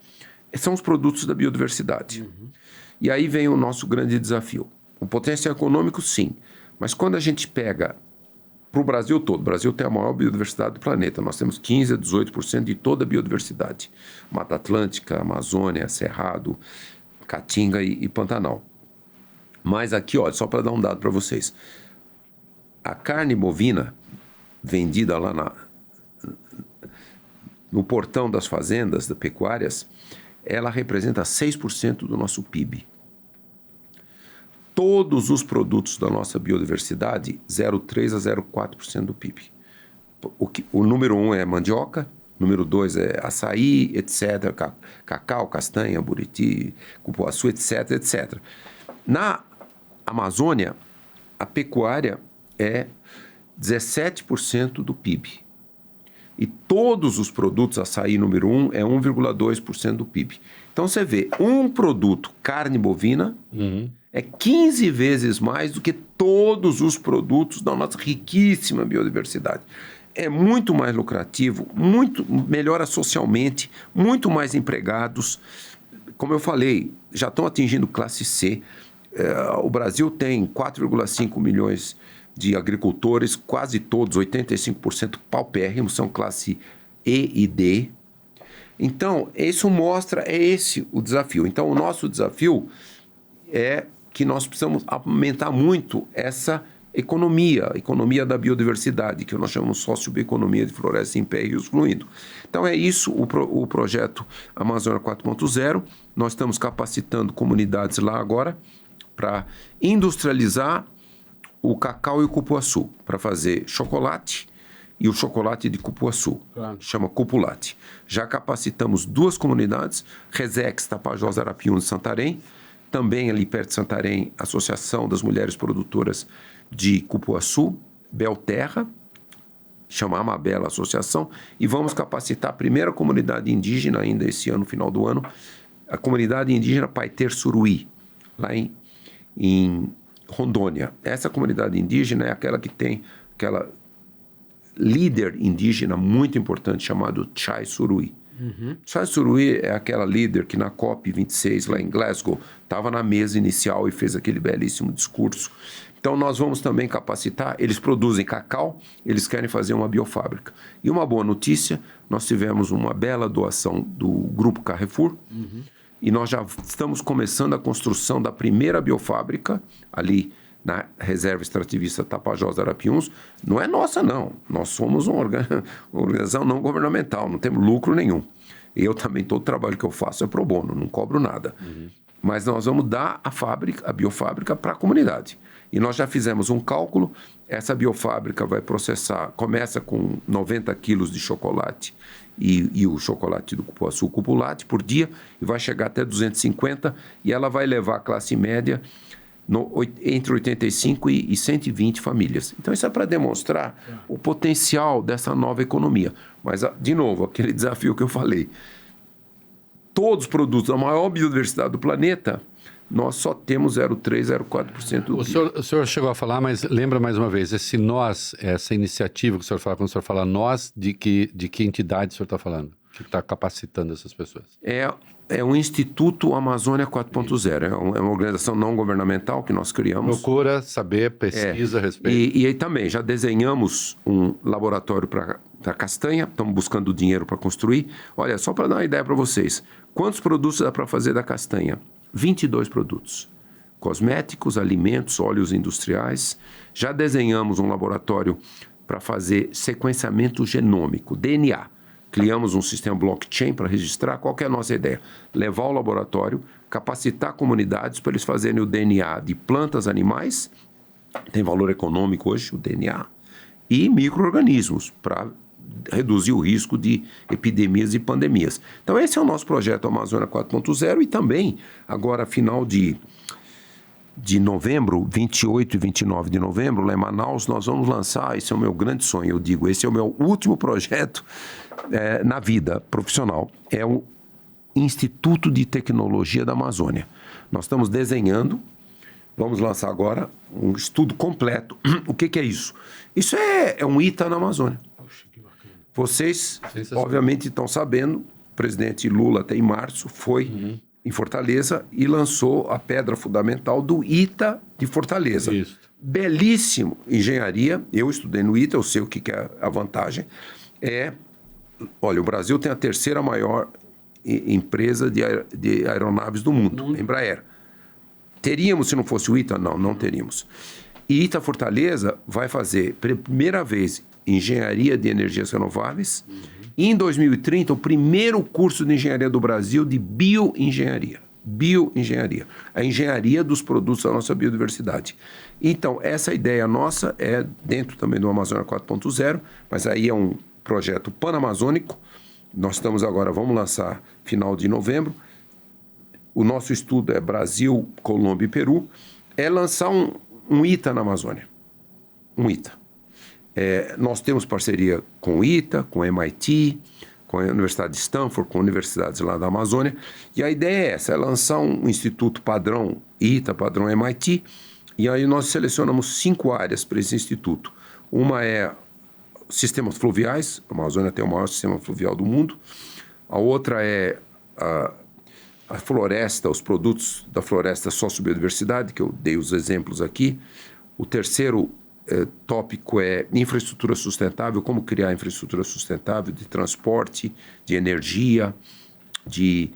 [SPEAKER 3] são os produtos da biodiversidade. E aí vem o nosso grande desafio. O potencial econômico, sim, mas quando a gente pega para o Brasil todo, o Brasil tem a maior biodiversidade do planeta, nós temos 15 a 18% de toda a biodiversidade. Mata Atlântica, Amazônia, Cerrado, Caatinga e Pantanal. Mas aqui, olha, só para dar um dado para vocês. A carne bovina vendida lá no portão das fazendas, das pecuárias, ela representa 6% do nosso PIB. Todos os produtos da nossa biodiversidade, 0,3% a 0,4% do PIB. O número 1 é mandioca, número 2 é açaí, etc., cacau, castanha, buriti, cupuaçu, etc., etc. Na Amazônia, a pecuária é 17% do PIB. E todos os produtos, açaí número 1, é 1,2% do PIB. Então, você vê, um produto, carne bovina, é 15 vezes mais do que todos os produtos da nossa riquíssima biodiversidade. É muito mais lucrativo, muito melhora socialmente, muito mais empregados. Como eu falei, já estão atingindo classe C. O Brasil tem 4,5 milhões de agricultores, quase todos, 85% paupérrimos, são classe E e D. Então, isso mostra, é esse o desafio. Então, o nosso desafio é que nós precisamos aumentar muito essa economia, a economia da biodiversidade, que nós chamamos sociobioeconomia de floresta em pé e rios fluindo. Então, é isso o projeto Amazônia 4.0. Nós estamos capacitando comunidades lá agora para industrializar o cacau e o cupuaçu, para fazer chocolate e o chocolate de cupuaçu, chama Cupulate. Já capacitamos 2 comunidades, Resex, Tapajós, Arapiuns e Santarém, também ali perto de Santarém, Associação das Mulheres Produtoras de Cupuaçu, Belterra, chama Amabela Associação, e vamos capacitar a primeira comunidade indígena ainda esse ano, final do ano, a comunidade indígena Paiter Suruí, lá em Rondônia. Essa comunidade indígena é aquela que tem aquela líder indígena muito importante chamado Chai Suruí. Chai Suruí é aquela líder que na COP26 lá em Glasgow estava na mesa inicial e fez aquele belíssimo discurso. Então nós vamos também capacitar, eles produzem cacau, eles querem fazer uma biofábrica. E uma boa notícia, nós tivemos uma bela doação do Grupo Carrefour, e nós já estamos começando a construção da primeira biofábrica ali na Reserva Extrativista Tapajós Arapiuns. Não é nossa, não. Nós somos uma organização não governamental, não temos lucro nenhum. Eu também, todo o trabalho que eu faço é pro bono, não cobro nada. Mas nós vamos dar a biofábrica para a comunidade. E nós já fizemos um cálculo, essa biofábrica vai processar, começa com 90 quilos de chocolate e o chocolate do cupuaçu cupulate por dia, e vai chegar até 250, e ela vai levar a classe média entre 85 e 120 famílias. Então, isso é para demonstrar o potencial dessa nova economia. Mas, de novo, aquele desafio que eu falei. Todos os produtos da maior biodiversidade do planeta, nós só temos 0,3%, 0,4% do
[SPEAKER 1] PIB. O senhor chegou a falar, mas lembra mais uma vez, esse nós, essa iniciativa que o senhor fala, quando o senhor fala nós, de que entidade o senhor está falando? Que está capacitando essas pessoas?
[SPEAKER 3] É o Instituto Amazônia 4.0, é uma organização não governamental que nós criamos.
[SPEAKER 1] Procura saber, pesquisa a respeito.
[SPEAKER 3] E aí também, já desenhamos um laboratório para castanha, estamos buscando dinheiro para construir. Olha, só para dar uma ideia para vocês, quantos produtos dá para fazer da castanha? 22 produtos. Cosméticos, alimentos, óleos industriais. Já desenhamos um laboratório para fazer sequenciamento genômico, DNA. Criamos um sistema blockchain para registrar. Qual que é a nossa ideia? Levar ao laboratório, capacitar comunidades para eles fazerem o DNA de plantas, animais, tem valor econômico hoje o DNA, e micro-organismos para reduzir o risco de epidemias e pandemias. Então esse é o nosso projeto Amazônia 4.0, e também agora final de novembro, 28 e 29 de novembro, lá em Manaus, nós vamos lançar, esse é o meu grande sonho, eu digo, esse é o meu último projeto na vida profissional, é o Instituto de Tecnologia da Amazônia. Nós estamos desenhando, vamos lançar agora um estudo completo. O que é isso? Isso é um ITA na Amazônia. Vocês, obviamente, estão sabendo, o presidente Lula, até em março, foi em Fortaleza e lançou a pedra fundamental do ITA de Fortaleza.
[SPEAKER 1] Isso.
[SPEAKER 3] Belíssimo engenharia. Eu estudei no ITA, eu sei o que é a vantagem. Olha, o Brasil tem a terceira maior empresa de aeronaves do mundo, a Embraer. Teríamos se não fosse o ITA? Não teríamos. E ITA Fortaleza vai fazer, pela primeira vez, engenharia de energias renováveis. E em 2030, o primeiro curso de engenharia do Brasil de bioengenharia. Bioengenharia. A engenharia dos produtos da nossa biodiversidade. Então, essa ideia nossa é dentro também do Amazônia 4.0, mas aí é um projeto panamazônico. Nós estamos agora, vamos lançar final de novembro. O nosso estudo é Brasil, Colômbia e Peru. É lançar um ITA na Amazônia. Um ITA. Nós temos parceria com o ITA, com o MIT, com a Universidade de Stanford, com universidades lá da Amazônia. E a ideia é essa, é lançar um instituto padrão ITA, padrão MIT, e aí nós selecionamos 5 áreas para esse instituto. Uma é sistemas fluviais, a Amazônia tem o maior sistema fluvial do mundo. A outra é a floresta, os produtos da floresta sociobiodiversidade, que eu dei os exemplos aqui. O terceiro tópico é infraestrutura sustentável, como criar infraestrutura sustentável de transporte, de energia, de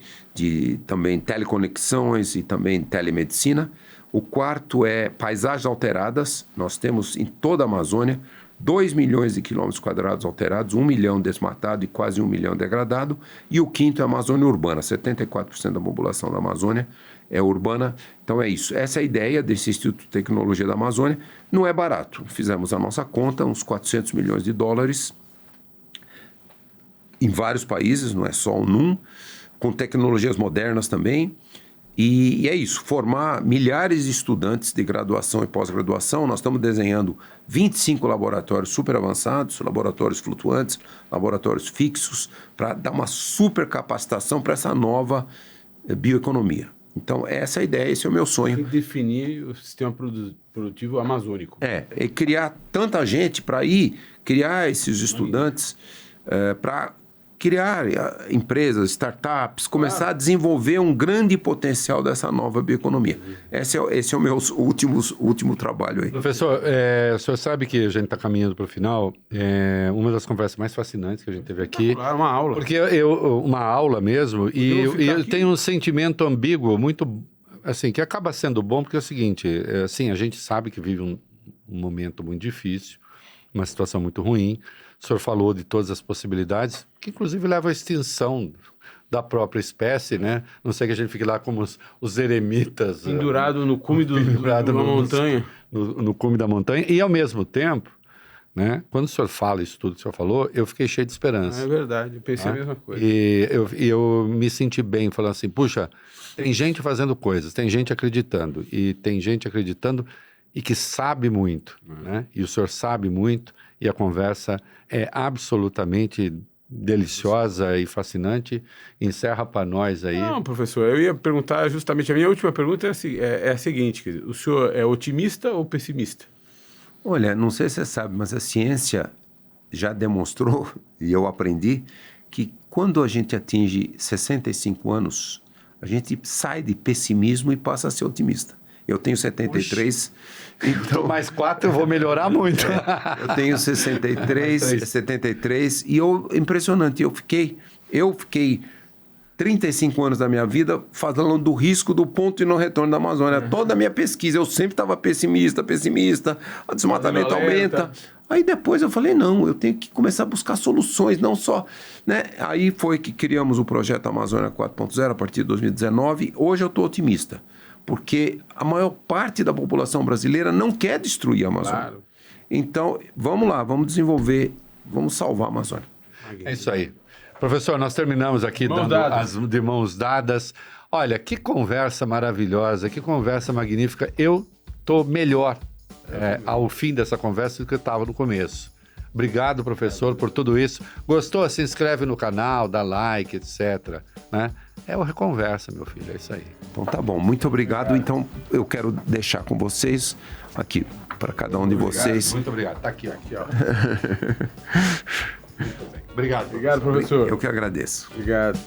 [SPEAKER 3] também teleconexões e também telemedicina. O quarto é paisagens alteradas. Nós temos em toda a Amazônia 2 milhões de quilômetros quadrados alterados, 1 milhão desmatado e quase 1 milhão degradado. E o quinto é a Amazônia urbana. 74% da população da Amazônia é urbana. Então é isso. Essa é a ideia desse Instituto de Tecnologia da Amazônia. Não é barato. Fizemos a nossa conta, uns 400 milhões de dólares em vários países, não é só um, com tecnologias modernas também. E é isso, formar milhares de estudantes de graduação e pós-graduação. Nós estamos desenhando 25 laboratórios super avançados, laboratórios flutuantes, laboratórios fixos, para dar uma super capacitação para essa nova bioeconomia. Então, essa é a ideia, esse é o meu sonho.
[SPEAKER 2] Tem que definir o sistema produtivo amazônico.
[SPEAKER 3] É criar tanta gente para ir, criar esses estudantes para criar empresas, startups, começar a desenvolver um grande potencial dessa nova bioeconomia. Esse é o meu último trabalho aí.
[SPEAKER 1] Professor, o senhor sabe que a gente está caminhando para o final. Uma das conversas mais fascinantes que a gente teve aqui.
[SPEAKER 2] Claro, uma aula.
[SPEAKER 1] Porque uma aula mesmo, e eu tenho um sentimento ambíguo, muito, assim, que acaba sendo bom, porque é o seguinte, assim, a gente sabe que vive um momento muito difícil, uma situação muito ruim. O senhor falou de todas as possibilidades, que inclusive leva à extinção da própria espécie, né? Não sei que a gente fique lá como os eremitas.
[SPEAKER 2] Pendurado no cume da montanha.
[SPEAKER 1] No cume da montanha. E ao mesmo tempo, né? Quando o senhor fala isso tudo que o senhor falou, eu fiquei cheio de esperança.
[SPEAKER 2] É verdade, eu pensei a mesma coisa.
[SPEAKER 1] E eu me senti bem, falando assim, puxa, tem gente fazendo coisas, tem gente acreditando, e tem gente acreditando e que sabe muito, né? E o senhor sabe muito, e a conversa é absolutamente deliciosa e fascinante. Encerra para nós aí.
[SPEAKER 2] Não, professor, eu ia perguntar justamente, a minha última pergunta é a seguinte, quer dizer, o senhor é otimista ou pessimista?
[SPEAKER 3] Olha, não sei se você sabe, mas a ciência já demonstrou, e eu aprendi, que quando a gente atinge 65 anos, a gente sai de pessimismo e passa a ser otimista. Eu tenho 73, então...
[SPEAKER 1] Mais 4 eu vou melhorar muito.
[SPEAKER 3] Eu tenho 73, e impressionante, eu fiquei 35 anos da minha vida falando do risco do ponto de não retorno da Amazônia. Toda a minha pesquisa, eu sempre estava pessimista, o desmatamento aumenta. Aí depois eu falei, não, eu tenho que começar a buscar soluções, não só... né? Aí foi que criamos o projeto Amazônia 4.0 a partir de 2019. Hoje eu estou otimista, porque a maior parte da população brasileira não quer destruir a Amazônia. Claro. Então, vamos lá, vamos desenvolver, vamos salvar a Amazônia.
[SPEAKER 1] É isso aí. Professor, nós terminamos aqui de mãos dadas. Olha, que conversa maravilhosa, que conversa magnífica. Eu estou melhor ao fim dessa conversa do que eu estava no começo. Obrigado, professor, por tudo isso. Gostou? Se inscreve no canal, dá like, etc. Né? É o Reconversa, meu filho, é isso aí.
[SPEAKER 3] Então tá bom, muito obrigado. Então eu quero deixar com vocês aqui, para cada um de vocês.
[SPEAKER 1] Muito obrigado. Tá aqui, ó. Muito bem. Obrigado.
[SPEAKER 2] Obrigado, professor.
[SPEAKER 3] Eu que agradeço.
[SPEAKER 2] Obrigado.